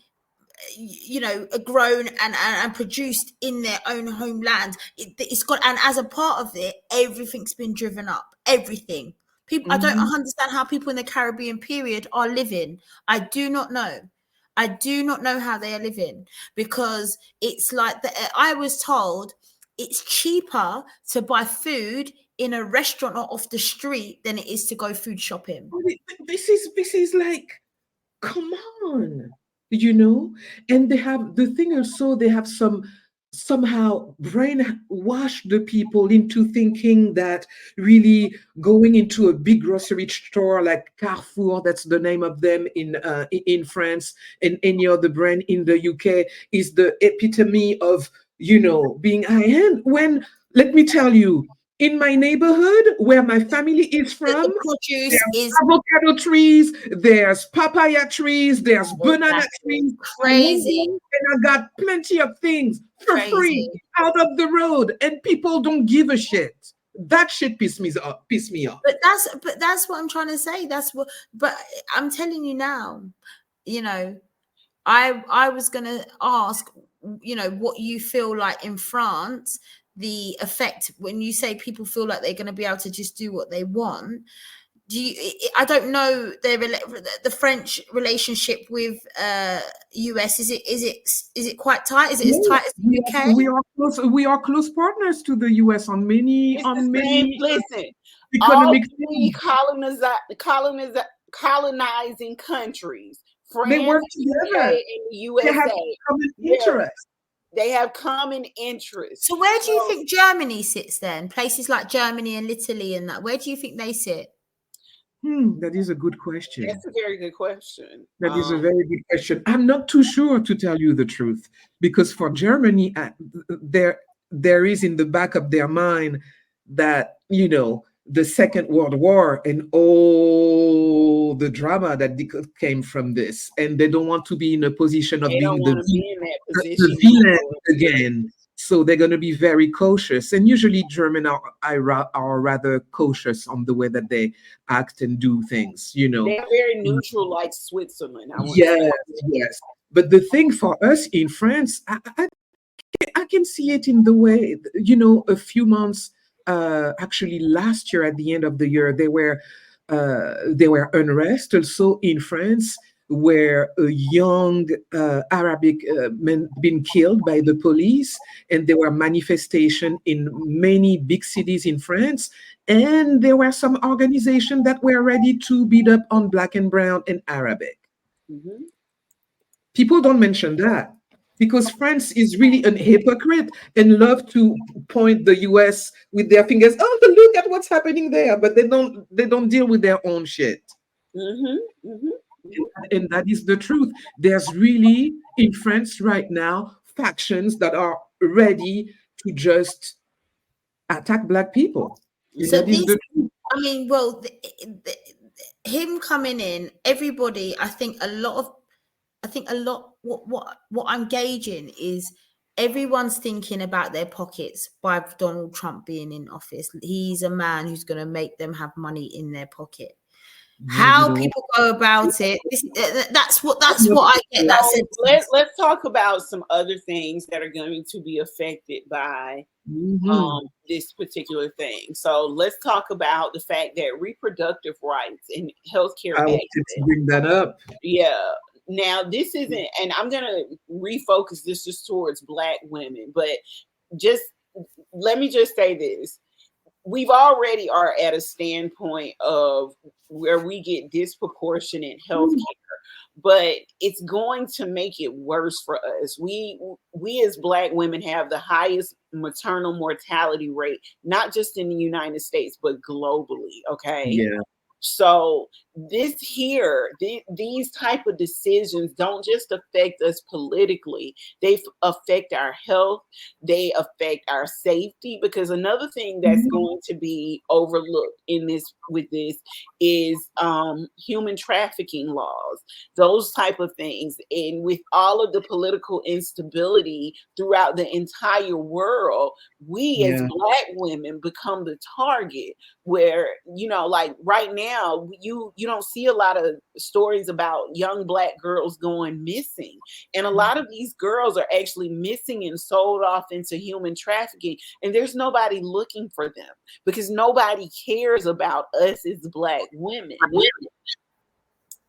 grown and produced in their own homeland. It's got, and as a part of it, everything's been driven up. Everything. People, I don't Mhm. understand how people in the Caribbean period are living. I do not know. I do not know how they are living, because it's like I was told it's cheaper to buy food in a restaurant or off the street than it is to go food shopping. This is like, come on, you know. And they have the thing also, they have somehow brainwash the people into thinking that really going into a big grocery store like Carrefour, that's the name of them in France, and any other brand in the UK, is the epitome of, being high end. When, let me tell you, in my neighborhood where my family is The from, produce there's is avocado trees, there's papaya trees, there's banana exactly trees. I went crazy, there and I got plenty of things for free crazy. out of the road, and people don't give a shit. That shit pissed me off. Pissed me off. But that's what I'm trying to say. But I'm telling you now, you know, I was gonna ask, what you feel like in France, the effect when you say people feel like they're gonna be able to just do what they want. Do you? I don't know the French relationship with US. Is it quite tight? Is it as Yes, tight as the UK? we are close. We are close partners to the US on many It's the same. Listen, all economic three things. colonizing countries, They France, work UK, together. and the They have USA. common Yeah, interests. They have common interests. So where do you So think Germany sits then? Places like Germany and Italy and that. Where do you think they sit? That is a good question. that's a very good question. That is a very good question. I'm not too sure, to tell you the truth, because for Germany, there is in the back of their mind that, the Second World War and all the drama that came from this, and they don't want to be in a position of They don't being want to be in that the position no villain more. again. So they're going to be very cautious. And usually German are rather cautious on the way that they act and do things, They're very neutral, like Switzerland, I want to Yes, say. yes. But the thing for us in France, I can see it in the way, a few months, actually last year at the end of the year, there were unrest also in France, where a young Arabic man been killed by the police, and there were manifestation in many big cities in France, and there were some organizations that were ready to beat up on Black and Brown and Arabic. Mhm. People don't mention that because France is really an hypocrite and love to point the US with their fingers. Oh, look at what's happening there, but they don't deal with their own shit. Mhm. Mhm. And that is the truth. There's really in France right now factions that are ready to just attack black people. And So that is this, the truth. I mean, well, him coming in, everybody, I think a lot. What I'm gauging is everyone's thinking about their pockets by Donald Trump being in office. He's a man who's going to make them have money in their pocket. No, you How know. people go about it, that's what I get. That So sentence. let's talk about some other things that are going to be affected by Mhm. this particular thing. So let's talk about the fact that reproductive rights and healthcare I wanted to access. bring that up. Yeah. Now this isn't, and I'm gonna refocus this just towards Black women, but just let me just say this: we've already are at a standpoint of where we get disproportionate health care, but it's going to make it worse for us. We as Black women have the highest maternal mortality rate, not just in the United States, but globally. Okay. Yeah, So this here, these type of decisions don't just affect us politically; they affect our health, they affect our safety. Because another thing that's going to be overlooked in this with this is human trafficking laws, those type of things, and with all of the political instability throughout the entire world, we as yeah, Black women become the target where like right now you don't see a lot of stories about young Black girls going missing, and a lot of these girls are actually missing and sold off into human trafficking, and there's nobody looking for them because nobody cares about us as Black women.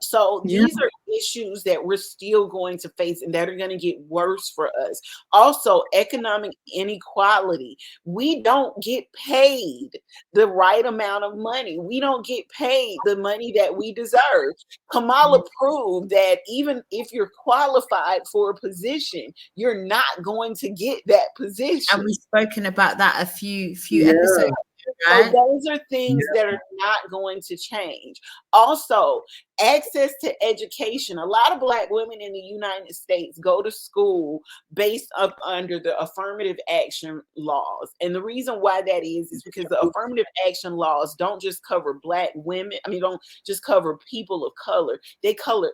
So yeah, these are issues that we're still going to face and that are going to get worse for us. Also, economic inequality. We don't get paid the right amount of money. We don't get paid the money that we deserve. Kamala proved that even if you're qualified for a position, you're not going to get that And position. we've spoken about that a few episodes yeah, ago, So right? those are things that are not going to change. Also, access to education. A lot of Black women in the United States go to school based up under the affirmative action laws. And the reason why that is because the affirmative action laws don't just cover Black women. I mean, don't just cover people of color. They cover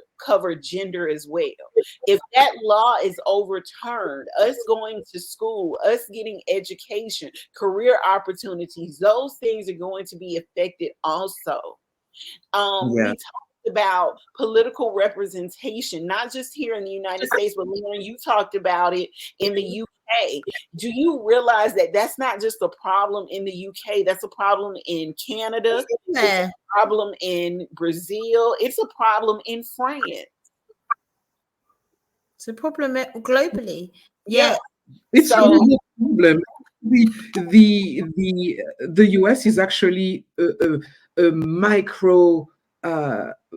gender as well. If that law is overturned, us going to school, us getting education, career opportunities, those things are going to be affected also. yeah. We talked about political representation, not just here in the United States, but Lauren, you talked about it in the UK. Do you realize that that's not just a problem in the UK? That's a problem in Canada. It's a Yeah. problem in Brazil. It's a problem in France. It's a problem globally. Yeah. Yeah. It's So really a problem. The US is actually a micro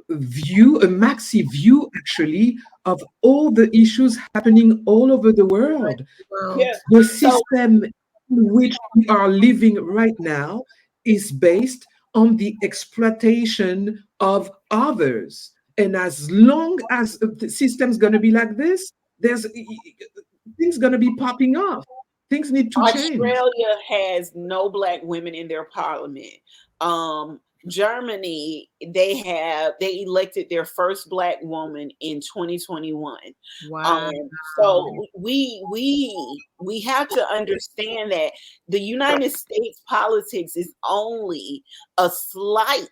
view, a maxi view actually of all the issues happening all over the world. World. Yeah. The So system in which we are living right now is based on the exploitation of others. And as long as the system's going to be like this, there's things going to be popping off. Things need to change. Australia has no black women in their parliament. Germany, they elected their first black woman in 2021. Wow. So we have to understand that the United States politics is only a slight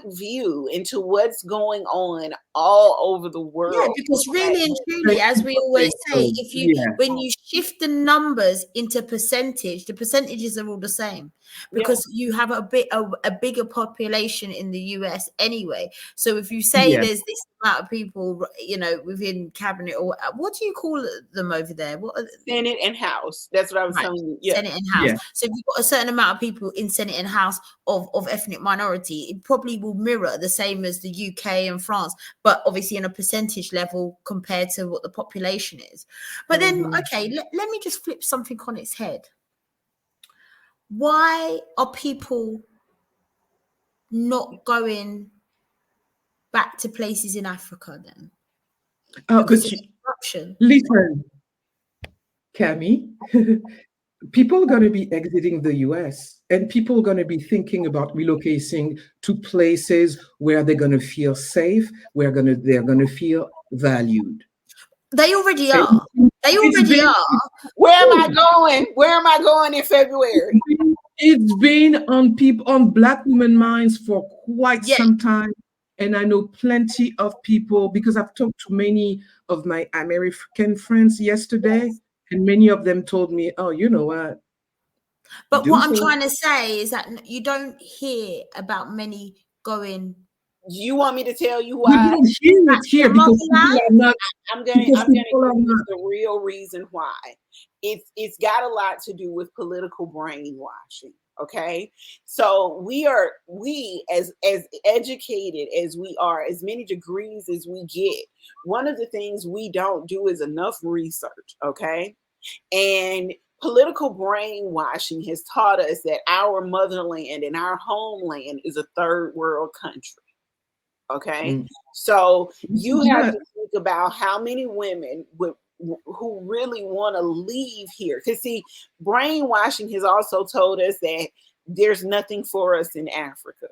view into what's going on all over the Yeah, world. because really and truly, Very as we always say, interesting. if you Yeah. when you shift the numbers into percentage, the percentages are all the same Yeah. because you have a bigger population in the US anyway. So if you say Yeah. there's this amount of people, within cabinet, or what do you call them over there? What are, Senate and House. That's what I was right, telling you. Yeah. Senate and House. Yeah. So if you've got a certain amount of people in Senate and House of ethnic minority, it probably will mirror the same as the UK and France, but obviously in a percentage level compared to what the population is. But then, okay, let me just flip something on its head. Why are people not going back to places in Africa then? Because of corruption. Listen, Cami, people are going to be exiting the US and people are going to be thinking about relocating to places where they're going to feel safe, they're going to feel valued. They already And are. They it's already been, are. Where am I going? Where am I going in February? it's been on Black women minds for quite Yeah. some time. And I know plenty of people because I've talked to many of my American friends yesterday, and many of them told me, oh, you know what? But what I'm Deuces. trying to say is that you don't hear about many going You want me to tell you We why? don't hear back it to here the because people motherland. are not. I'm gonna Because give people are you not. the real reason why. It's got a lot to do with political brainwashing. Okay, so we as educated as we are, as many degrees as we get, one of the things we don't do is enough research. Okay, and political brainwashing has taught us that our motherland and our homeland is a third world country. Okay, so you have Yeah. to think about how many women who really want to leave here. Because see, brainwashing has also told us that there's nothing for us in Africa.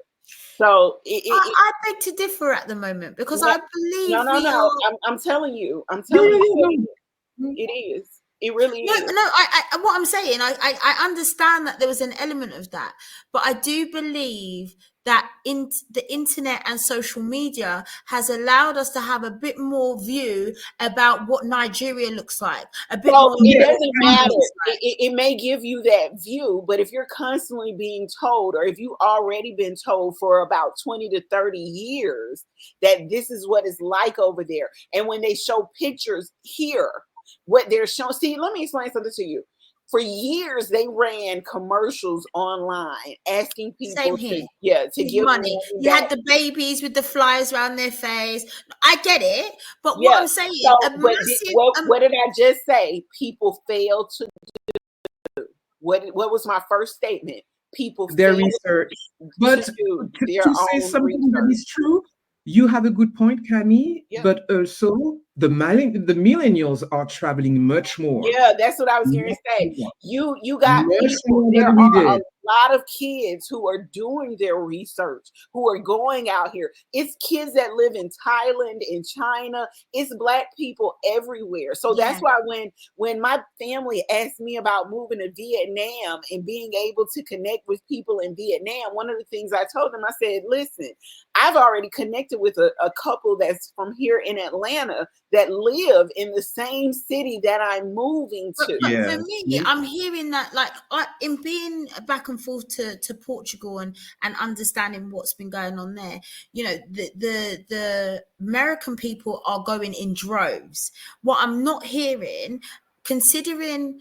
So I beg to differ at the moment because no, I believe no. we are. I'm telling you, Yeah, yeah, yeah, it is. It really No, is. I what I'm saying, I understand that there was an element of that, but I do believe that in the internet and social media has allowed us to have a bit more view about what Nigeria looks like, a bit So more it view of doesn't what Ghana matter. looks like. It may give you that view, but if you're constantly being told, or if you've already been told for about 20 to 30 years that this is what it's like over there, and when they show pictures here, what they're showing, see, let me explain something to you. For years, they ran commercials online asking Same people here. to With give money. money You had back. the babies with the flies around their face. I get it, but what Yeah. I'm saying, So, a but massive. what did I just say? People fail to. What was my first statement? People their fail research. to But do their to say own something that research. is true, you have a good point, Cami. Yeah. But also, the millennials are traveling much more. Yeah, that's what I was going to Much say. more. You got Much people. more There than we are a did. lot of kids who are doing their research, who are going out here. It's kids that live in Thailand, in China. It's Black people everywhere. So that's why when my family asked me about moving to Vietnam and being able to connect with people in Vietnam, one of the things I told them, I said, listen, I've already connected with a couple that's from here in Atlanta that live in the same city that I'm moving to. But Yeah. for me, I'm hearing that, like, in being back and forth to Portugal and understanding what's been going on there, the American people are going in droves. What I'm not hearing, considering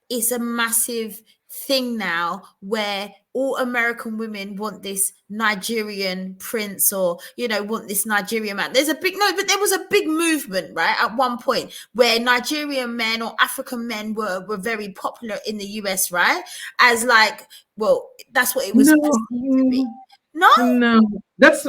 it's a massive thing now where all American women want this Nigerian prince, or want this Nigerian man. There's a big but there was a big movement, right, at one point where Nigerian men or African men were very popular in the US, right? As like, well, that's what it was No, perceived to be. No, no, that's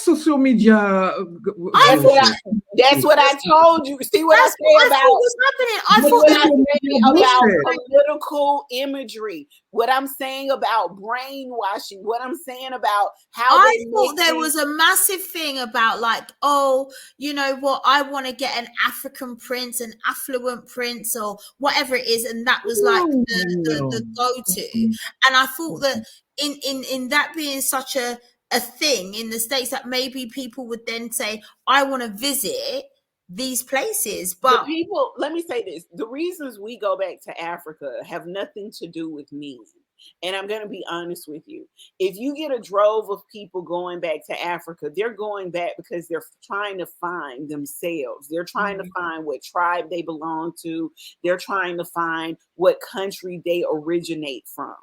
social media I That's what thought I, bullshit. that's what I told you. See what I that's say what I about thought was happening. I That's thought what I that social say media about bullshit. political imagery, what I'm saying about brainwashing, what I'm saying about how I they thought there mixing. was a massive thing about like, oh, you know what, I want to get an African prince, an affluent prince, or whatever it is, and that was like No, the no. go-to. And I thought that in that being such a thing in the States, that maybe people would then say, I want to visit these places. The But people, let me say this, the reasons we go back to Africa have nothing to do with me. And I'm going to be honest with you. If you get a drove of people going back to Africa, they're going back because they're trying to find themselves. They're trying to find what tribe they belong to. They're trying to find what country they originate from.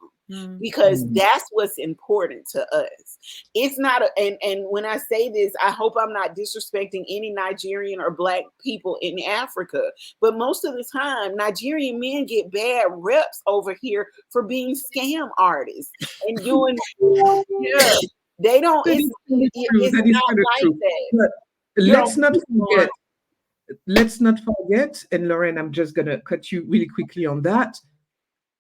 Because that's what's important to us. It's not and when I say this, I hope I'm not disrespecting any Nigerian or Black people in Africa, but most of the time Nigerian men get bad reps over here for being scam artists and doing they don't, That is kind of true. it's That is not kind of like true. that. But You don't let's not forget, and Lauren, I'm just gonna cut you really quickly on that.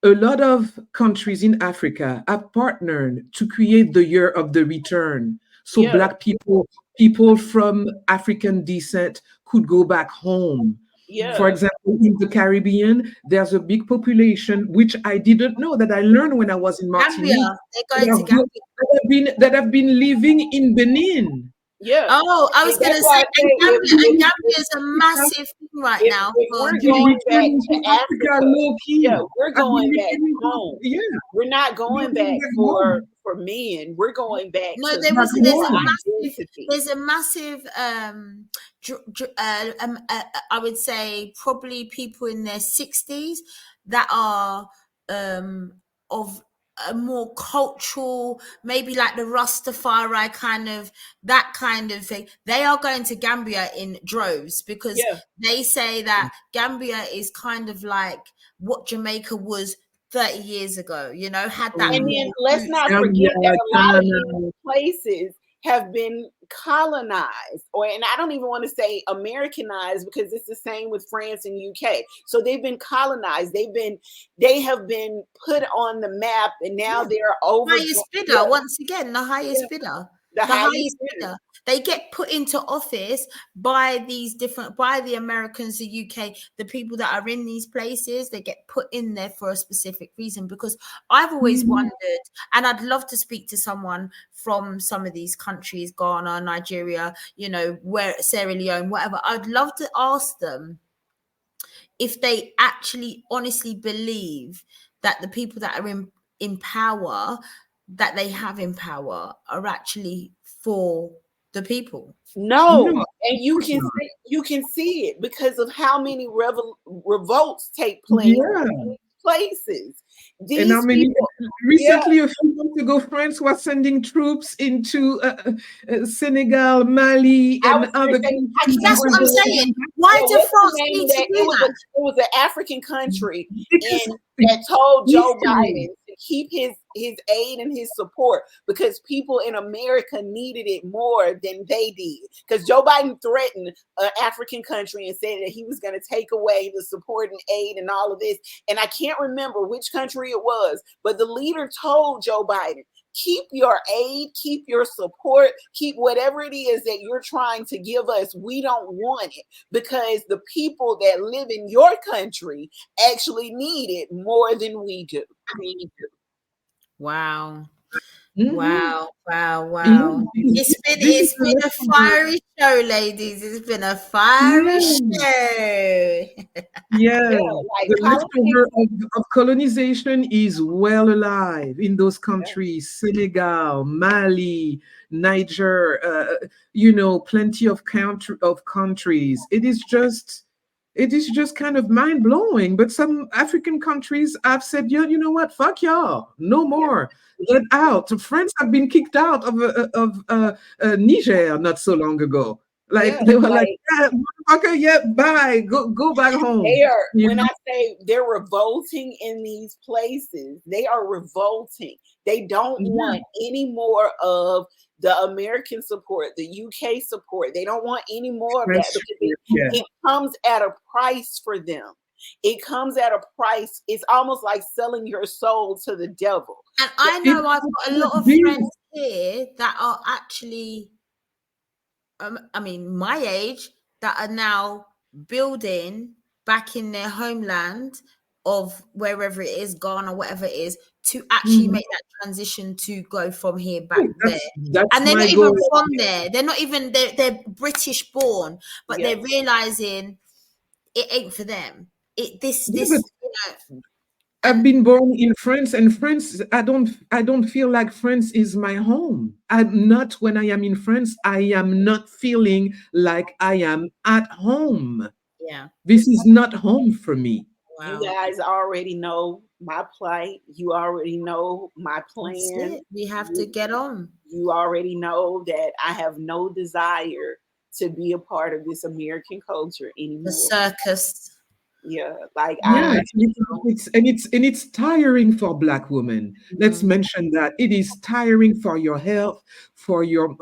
A lot of countries in Africa have partnered to create the year of the return. So yeah, Black people from African descent could go back home. For yeah. example, in the Caribbean, there's a big population, which I didn't know, that I learned when I was in Martinique, Gambia, they're going to Gambia. that have been living in Benin. Yeah. Oh, I was And going that's to why say, I and say Gambia is a massive thing right now if for we're Been going back returning to to Africa Africa, low yeah, key. we're I've been going back returning to, home. yeah, We're not going returning back back home. for men. We're going back no, to Back home. identity. there's a massive I would say probably people in their 60s that are of a more cultural, maybe like the Rastafari that kind of thing. They are going to Gambia in droves because Yeah. they say that Gambia is kind of like what Jamaica was 30 years ago, had that And then more let's roots. not forget that a lot of these places have been colonized, and I don't even want to say Americanized because it's the same with France and UK. So they've been colonized. They have been put on the map, and now they're over Highest bidder, once again, the highest bidder. the The highest highest bidder. They get put into office by the Americans, the UK, the people that are in these places. They get put in there for a specific reason. Because I've always wondered, and I'd love to speak to someone from some of these countries, Ghana, Nigeria, where Sierra Leone, whatever. I'd love to ask them if they actually honestly believe that the people that are in power, that they have in power, are actually for the people. No, No, and of course not. you can see it because of how many revolts take place Yeah. in these places. And how These many people, yeah, recently, a few months ago, France was sending troops into Senegal, Mali, I and was going to other say, I countries can't That's what I'm remember saying. Why did what's the France name need of to that? do that? It was an African country because that told Joe history. Biden to keep his aid and his support because people in America needed it more than they did. Because Joe Biden threatened an African country and said that he was going to take away the support and aid and all of this. And I can't remember which country it was, but the leader told Joe Biden, keep your aid, keep your support, keep whatever it is that you're trying to give us. We don't want it because the people that live in your country actually need it more than we do. Wow. Mhm. Wow. Yeah, this is It's the been a lesson fiery show, ladies. It's been a fiery yeah. show. Yeah, Yeah, like the politics. leftover of colonization is well alive in those countries, Senegal, Mali, Niger, plenty of countries. It is just It is just kind of mind blowing. But some African countries have said, yeah, you know what? Fuck y'all. No more. Get out. France have been kicked out of Niger not so long ago. Like Yeah, they were like, like yeah, motherfucker, yeah, bye. Go back home. they are, You when know? I say they're revolting in these places, they are revolting. They don't Yeah, want any more of the American support, the UK support. They don't want any more of that French because support. Yeah. it comes at a price for them. It comes at a price. It's almost like selling your soul to the devil. And I It know I've got a lot of friends here that are actually, I mean, my age, that are now building back in their homeland of wherever it is, Ghana, whatever it is, to actually Mhm. make that transition to go from here back there. That's And they're my not even goal. from there. They're not even, they're British born, but Yeah. they're realizing it ain't for them. Yeah, but I've And been born in France, and France, I don't feel like France is my home. I'm not when I am in France, I am not feeling like I am at home. yeah, This is not home for me. You wow. guys already know my plight. You already know my That's plan. it. We have to You, get on. you already know that I have no desire to be a part of this American culture The anymore. circus. Yeah, like Yeah, I, it's tiring for Black women. Let's Mhm. mention that it is tiring for your health, for your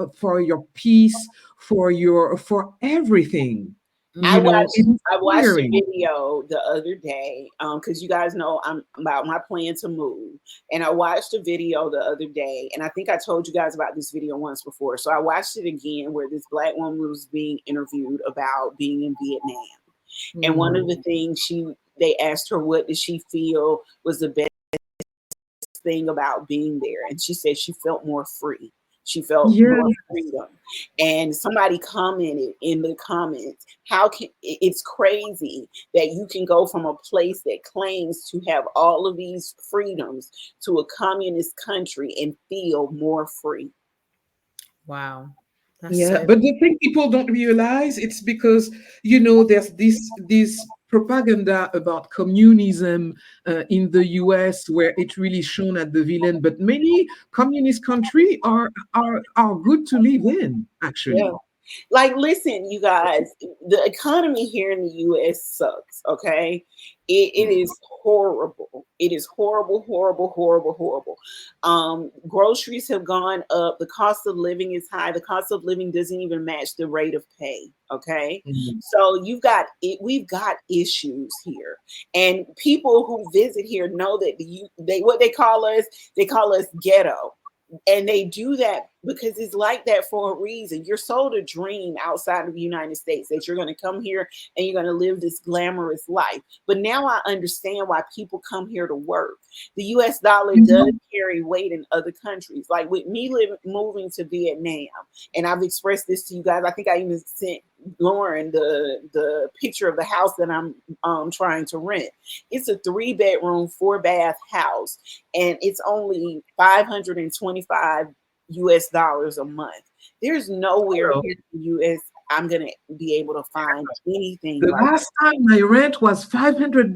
peace, for everything. I You Mhm. know, watched it is I watched a tiring. video the other day, because you guys know I'm about my plan to move, and I watched a video the other day, and I think I told you guys about this video once before. So I watched it again, where this Black woman was being interviewed about being in Vietnam, and one of Mm. the things they asked her, what did she feel was the best thing about being there, and she said she felt more free. She felt Yeah. more freedom. And somebody commented in the comments, how can it's crazy that you can go from a place that claims to have all of these freedoms to a communist country and feel more free. Wow. That's Yeah, so but the thing people don't realize, it's because there's this propaganda about communism in the US where it really shone at the villain, but many communist countries are good to live in, Yeah. actually. Like, listen, you guys, the economy here in the US sucks, okay? It Mm. is horrible. It is horrible, horrible, horrible, horrible. Groceries have gone up. The cost of living is high. The cost of living doesn't even match the rate of pay, okay? Mm. So we've got issues here. And people who visit here know that they what they call us ghetto, and they do that because it's like that for a reason. You're sold a dream outside of the United States that you're going to come here and you're going to live this glamorous life. But now I understand why people come here to work. The US dollar does Mhm. carry weight in other countries. Like with me moving to Vietnam, and I've expressed this to you guys. I think I even sent Lauren the picture of the house that I'm trying to rent. It's a 3-bedroom, 4-bath house, and it's only 525 US dollars a month. There's nowhere Hello. here in the US I'm gonna be able to find anything The like last time my rent was $500.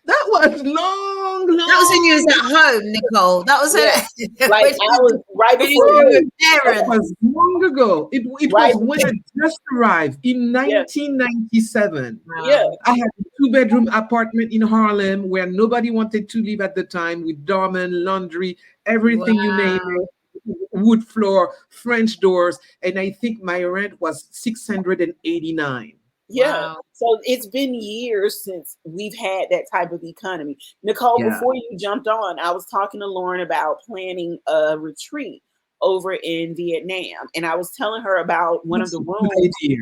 That was long, that was when you was long. at home, Nicole. That was that. Yeah, like when I was right when before you were you. with That parents. was long ago. It Right. was when I just arrived in Yeah. 1997. Yeah. Wow. I had a 2-bedroom apartment in Harlem where nobody wanted to live at the time, with doorman, laundry, everything you name Wow. it, wood floor, French doors, and I think my rent was 689. Yeah. Wow. So it's been years since we've had that type of economy. Nicole, Yeah, before you jumped on, I was talking to Lauren about planning a retreat over in Vietnam. And I was telling her about that's a good idea.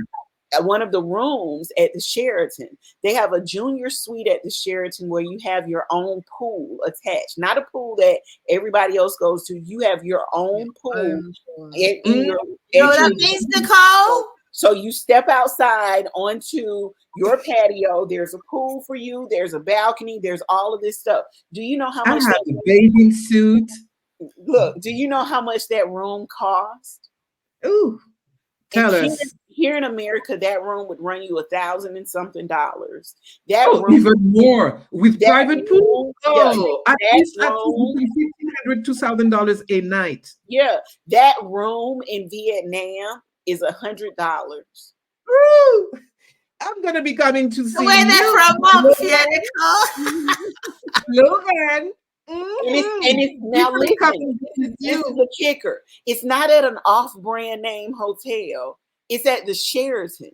one of the rooms at the Sheraton. They have a junior suite at the Sheraton where you have your own pool attached, not a pool that everybody else goes to. You have your own pool Um, in Mm, your you know what at your that means, Nicole? so you step outside onto your patio. There's a pool for you. There's a balcony. There's all of this stuff. Do you know how I much have that a bathing suit. look? Do you know how much that room cost? Ooh, And tell us. here in America, that room would run you $1,000 and something. That Oh, room, even more with that private pool. room, yeah, Oh, at that least room, between $1,500 $2,000 a night. yeah, that room in Vietnam is $100. Woo! I'm gonna be coming to So see we're there you, for a month, yeah, Nicole. Logan. And it's We're now gonna come listen, and visit this is you. the kicker. It's not at an off-brand name hotel. It's at the Sheraton.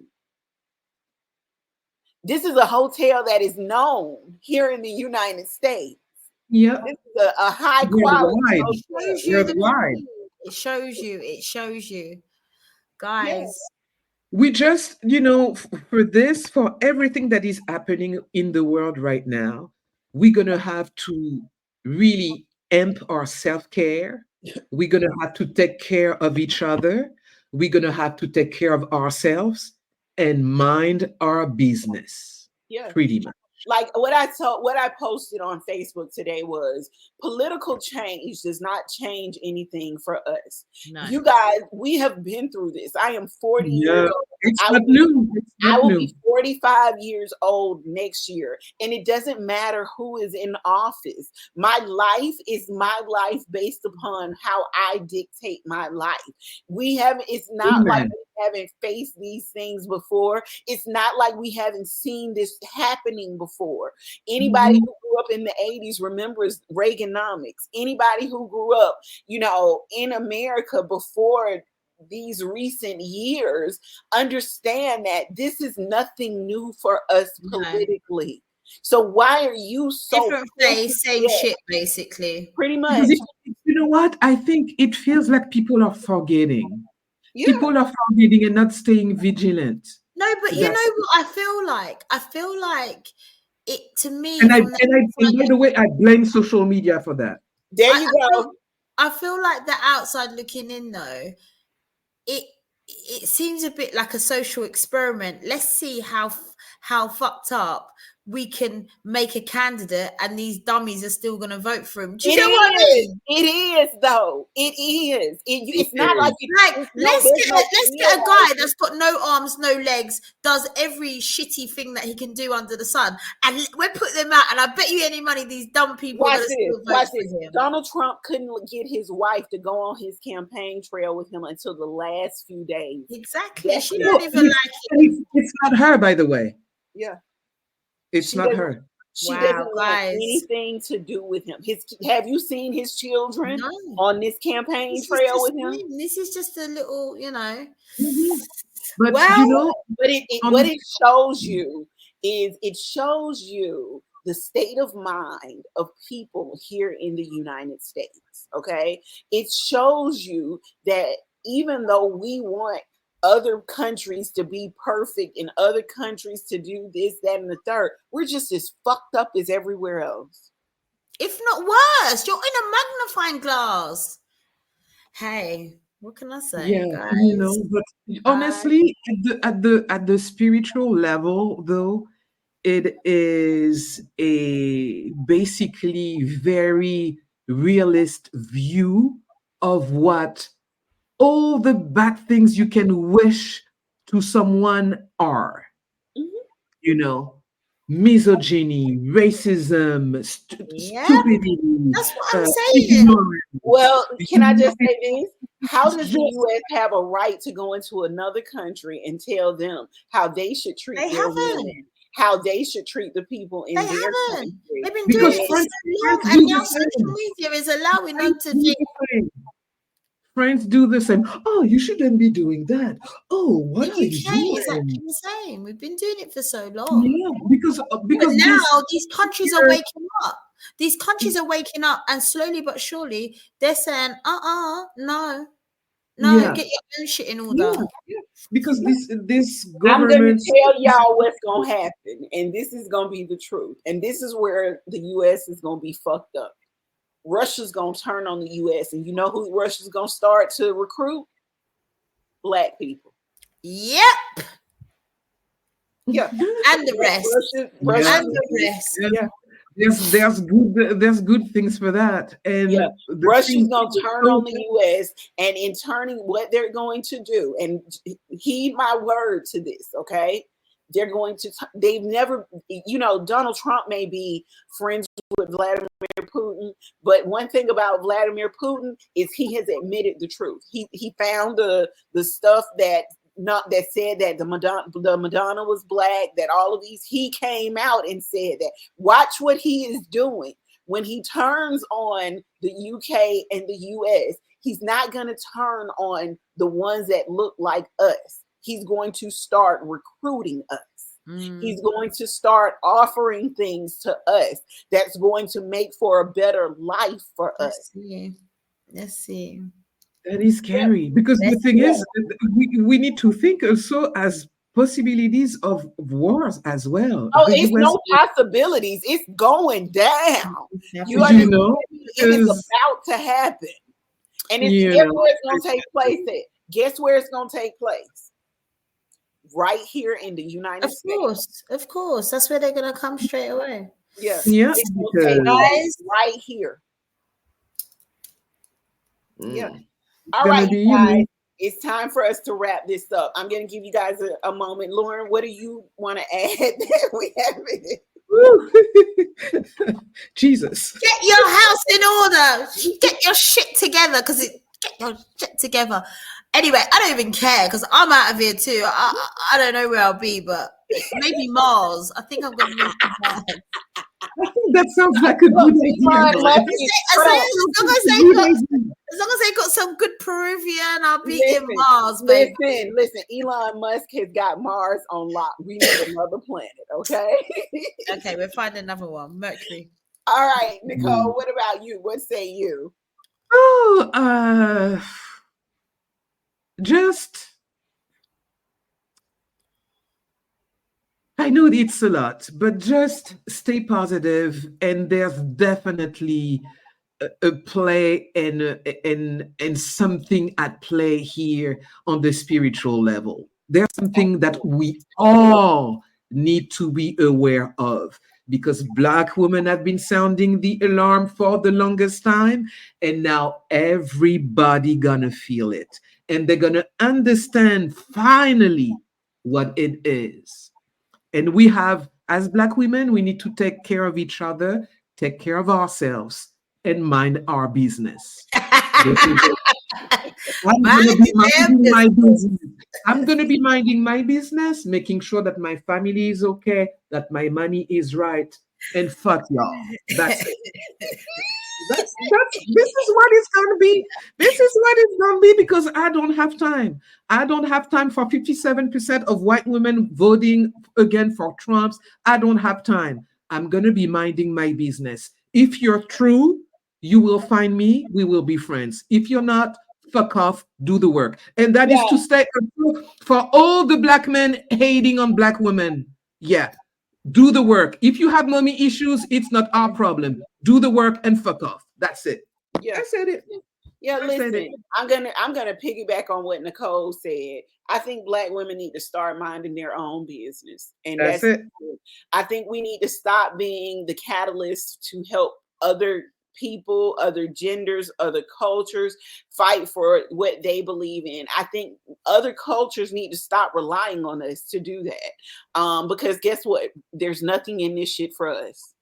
This is a hotel that is known here in the United States. Yeah, This is a high quality worldwide. hotel. Shows you the Worldwide. it shows you, Yeah. guys. We just, for everything that is happening in the world right now, we're going to have to really amp our self care. We're going to have to take care of each other. We're going to have to take care of ourselves and mind our business. Yeah. Pretty much. Like what I posted on Facebook today was political change does not change anything for us. No. You guys, we have been through this. I am 40 years old. It's not new. I will be 45 years old next year. And it doesn't matter who is in office. My life is my life based upon how I dictate my life. It's not like we haven't faced these things before. It's not like we haven't seen this happening before. Anybody who grew up in the 80s remembers Reaganomics. Anybody who grew up, in America before these recent years understand that this is nothing new for us politically. So why are you so different face, same shit, basically? Pretty much. You know what? I think it feels like people are forgetting. Yeah. People are forgetting and not staying vigilant. No, but you know what I feel like? I feel like it to me. And by the way, I blame social media for that. There you go. I feel like the outside looking in, though, it seems a bit like a social experiment. Let's see how fucked up we can make a candidate and these dummies are still going to vote for him. Do you know what I mean? It is, though. It is. It's not like let's get a guy that's got no arms, no legs, does every shitty thing that he can do under the sun, and we'll put them out. And I bet you any money these dumb people watch still this. vote for him. Donald Trump couldn't get his wife to go on his campaign trail with him until the last few days. Exactly. She don't even like him. It's not her, by the way. Yeah. It's not her. She doesn't want anything to do with him. Have you seen his children on this campaign trail with him? This is just a little, But what it shows you is it shows you the state of mind of people here in the United States. Okay, it shows you that even though we want other countries to be perfect and other countries to do this, that, and the third, we're just as fucked up as everywhere else. If not worse, you're in a magnifying glass. Hey, what can I say? Yeah, guys? but honestly, at the spiritual level, though, it is a basically very realist view of what all the bad things you can wish to someone are. Misogyny, racism, stupidity. That's what I'm saying. Well, can I just say this? How does the U.S. have a right to go into another country and tell them how they should treat their women, how they should treat the people in their country? They've been doing it for so long, and now social media is allowing them to do. Friends do the same. Oh, you shouldn't be doing that. Oh, what are you doing? Exactly the same. We've been doing it for so long. Yeah, because now these countries are waking up. These countries are waking up, and slowly but surely they're saying, no, get your own shit in order. Yeah. Because this government. I'm going to tell y'all what's going to Mm-hmm. happen, and this is going to be the truth, and this is where the U.S. is going to be fucked up. Russia's going to turn on the U.S. And you know who Russia's going to start to recruit? Black people. Yep. Yeah. And the rest. Russia, and the rest. Yeah. there's good things for that. Yeah, And the Russia's thing going to is turn so on the U.S. and in turning what they're going to do, and heed my word to this, okay? They're going to. They've never, Donald Trump may be friends with Vladimir Putin, but one thing about Vladimir Putin is he has admitted the truth. He found the stuff that said that the Madonna was black, that all of these. He came out and said that. Watch what he is doing. When he turns on the UK and the US, he's not going to turn on the ones that look like us. He's going to start recruiting us. He's going to start offering things to us that's going to make for a better life for us. Let's see. That is Yeah. scary because the thing is, we need to think also as possibilities of wars as well. Oh, The it's US, no possibilities. It's going down. You you understand? know, It is because about to happen. And it's you guess know, where it's going to take place at? Guess where it's going to take place? Right here in the United States. Of course. That's where they're gonna come straight away. Yeah. yeah, It's going to take because place right here. Yeah. All gonna right, be, you guys. It's time for us to wrap this up. I'm going to give you guys a moment. Lauren, what do you want to add that we haven't? Jesus. Get your house in order. Get your shit together, get your shit together. Anyway, I don't even care because I'm out of here too. I don't know where I'll be, but maybe Mars. I think I'm gonna move to Mars. I think that sounds like a good idea. As long as they got some good Peruvian, I'll be in Listen, Mars, baby. Listen. Elon Musk has got Mars on lock. We need another planet, okay? Okay, we'll find another one. Mercury. All right, Nicole, what about you? What say you? Oh, just I know it's a lot, but just stay positive, and there's definitely a play and something at play here on the spiritual level. There's something that we all need to be aware of because Black women have been sounding the alarm for the longest time, and now everybody gonna feel it, and they're gonna understand finally what it is. And we have, as Black women, we need to take care of each other, take care of ourselves, and mind our business. I'm going to be minding my business. I'm going to be minding my business, making sure that my family is okay, that my money is right, and fuck y'all. That's it. This is what it's gonna be. This is what it's gonna be because I don't have time. I don't have time for 57% of white women voting again for Trump's. I don't have time. I'm gonna be minding my business. If you're true, you will find me. We will be friends. If you're not, fuck off, do the work. And that is to stay for all the Black men hating on Black women. Yeah. Do the work. If you have mommy issues, it's not our problem. Do the work and fuck off. That's it. Yeah. I said it. Yeah, listen, I'm gonna piggyback on what Nicole said. I think Black women need to start minding their own business. And that's it. I think we need to stop being the catalyst to help other people, other genders, other cultures fight for what they believe in. I think other cultures need to stop relying on us to do that. Because guess what? There's nothing in this shit for us.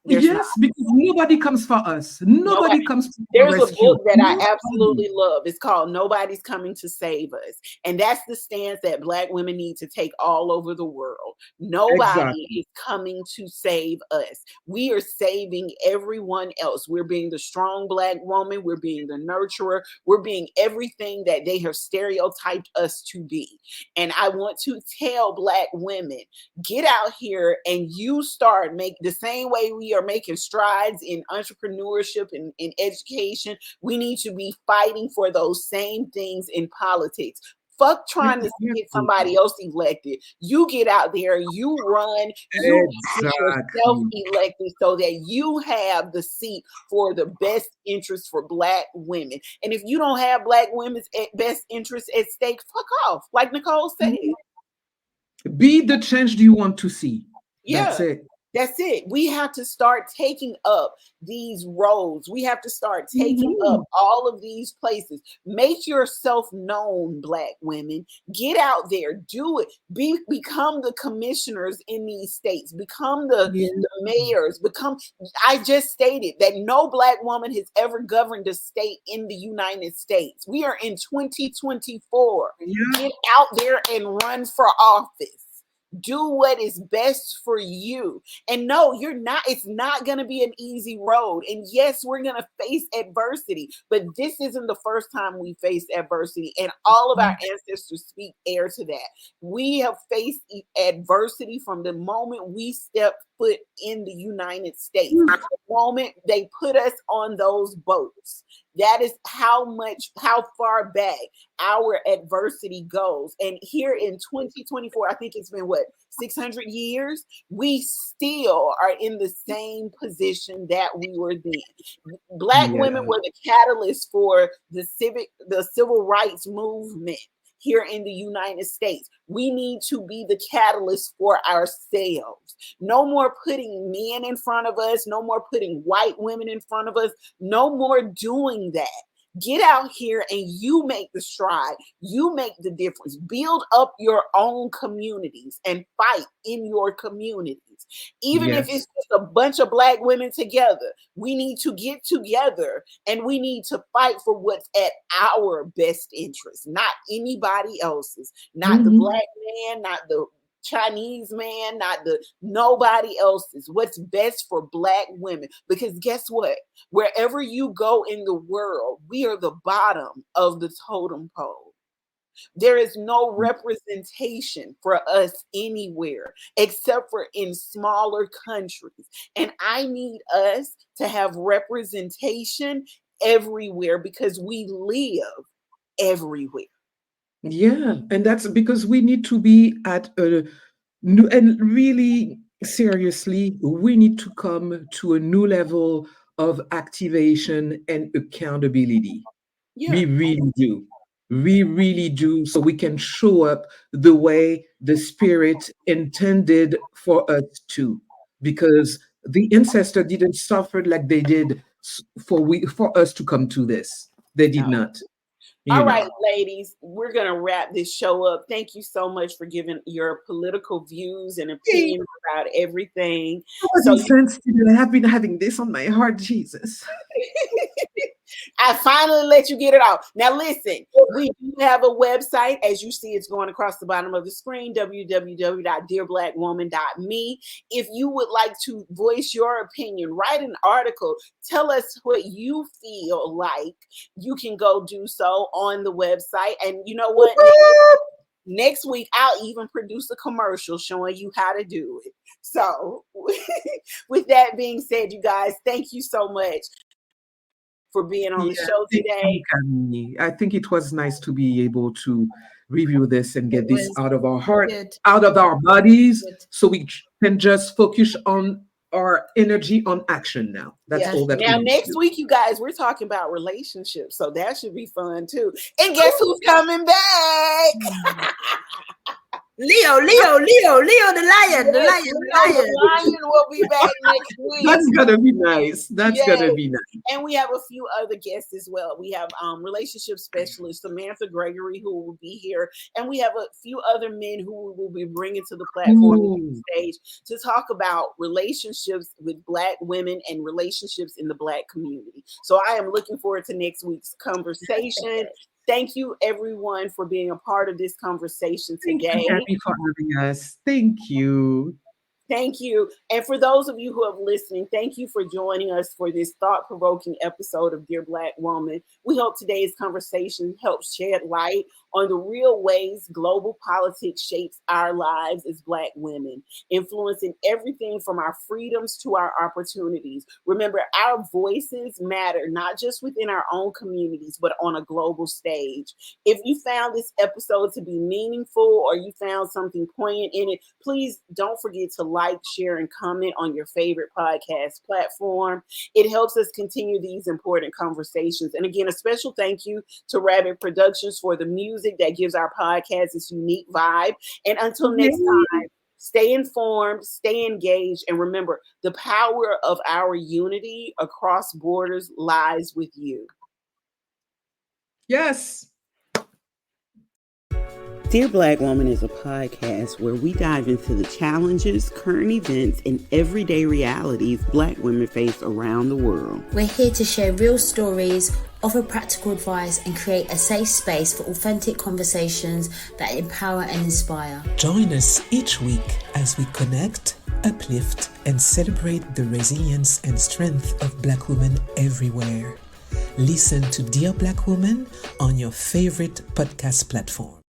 Because nobody comes for us. Nobody comes to There's rescue. a book that I absolutely love. It's called Nobody's Coming to Save Us. And that's the stance that Black women need to take all over the world. Nobody is coming to save us. We are saving everyone else. We're being the strong Black woman. We're being the nurturer. We're being everything that they have stereotyped us to be. And I want to tell Black women, get out here and you start make the same way we are making strides in entrepreneurship and in education. We need to be fighting for those same things in politics. Fuck trying to get somebody else elected. You get out there, you run, you get yourself elected so that you have the seat for the best interest for Black women. And if you don't have Black women's best interest at stake, fuck off. Like Nicole said. Be the change you want to see. Yeah. That's it. That's it. We have to start taking up these roles. We have to start taking up all of these places. Make yourself known, Black women. Get out there. Do it. Become the commissioners in these states. Become the mayors. I just stated that no Black woman has ever governed a state in the United States. We are in 2024. Get out there and run for office. Do what is best for you. And no, it's not going to be an easy road. And yes, we're going to face adversity, but this isn't the first time we faced adversity. And all of our ancestors speak air to that. We have faced adversity from the moment we stepped foot in the United States. The moment they put us on those boats. That is how far back our adversity goes. And here in 2024, I think it's been 600 years, we still are in the same position that we were then. Black women were the catalyst for the civil rights movement here in the United States. We need to be the catalyst for ourselves. No more putting men in front of us, no more putting white women in front of us, no more doing that. Get out here and you make the stride. You make the difference. Build up your own communities and fight in your communities. Even if it's just a bunch of Black women together, we need to get together and we need to fight for what's at our best interest, not anybody else's, not the Black man, not the Chinese man, nobody else's. What's best for Black women? Because guess what? Wherever you go in the world, we are the bottom of the totem pole. There is no representation for us anywhere except for in smaller countries. And I need us to have representation everywhere because we live everywhere. Yeah, and that's because we need to be at a new, and really seriously, we need to come to a new level of activation and accountability. We really do. We really do. So we can show up the way the spirit intended for us to, because the ancestor didn't suffer like they did for us to come to this. They did not. All right, ladies, we're going to wrap this show up. Thank you so much for giving your political views and opinions about everything. I have been having this on my heart, Jesus. I finally let you get it out. Now, listen, we do have a website. As you see, it's going across the bottom of the screen, www.dearblackwoman.me. If you would like to voice your opinion, write an article, tell us what you feel like, you can go do so on the website. And you know what? Next week, I'll even produce a commercial showing you how to do it. So with that being said, you guys, thank you so much for being on the show today. I think it was nice to be able to review this and get this out of our heart, out of our bodies, so we can just focus on our energy on action now. That's all that now, next week, you guys, we're talking about relationships, so that should be fun too. And guess who's coming back? Leo, the lion. The lion will be back next week. That's gonna be nice. Gonna be nice. And we have a few other guests as well. We have relationship specialist Samantha Gregory, who will be here, and we have a few other men who we will be bringing to the platform stage to talk about relationships with Black women and relationships in the Black community. So I am looking forward to next week's conversation. Thank you, everyone, for being a part of this conversation today. Thank you, Happy, for having us. Thank you. Thank you. And for those of you who have listening, thank you for joining us for this thought-provoking episode of Dear Black Woman. We hope today's conversation helps shed light on the real ways global politics shapes our lives as Black women, influencing everything from our freedoms to our opportunities. Remember, our voices matter, not just within our own communities, but on a global stage. If you found this episode to be meaningful or you found something poignant in it, please don't forget to like, share, and comment on your favorite podcast platform. It helps us continue these important conversations. And again, a special thank you to Rabbit Productions for the music that gives our podcast this unique vibe. And until next time, Stay informed, stay engaged, and remember, the power of our unity across borders lies with you. Yes. Dear Black Woman is a podcast where we dive into the challenges, current events, and everyday realities Black women face around the world. We're here to share real stories, offer practical advice, and create a safe space for authentic conversations that empower and inspire. Join us each week as we connect, uplift, and celebrate the resilience and strength of Black women everywhere. Listen to Dear Black Woman on your favorite podcast platform.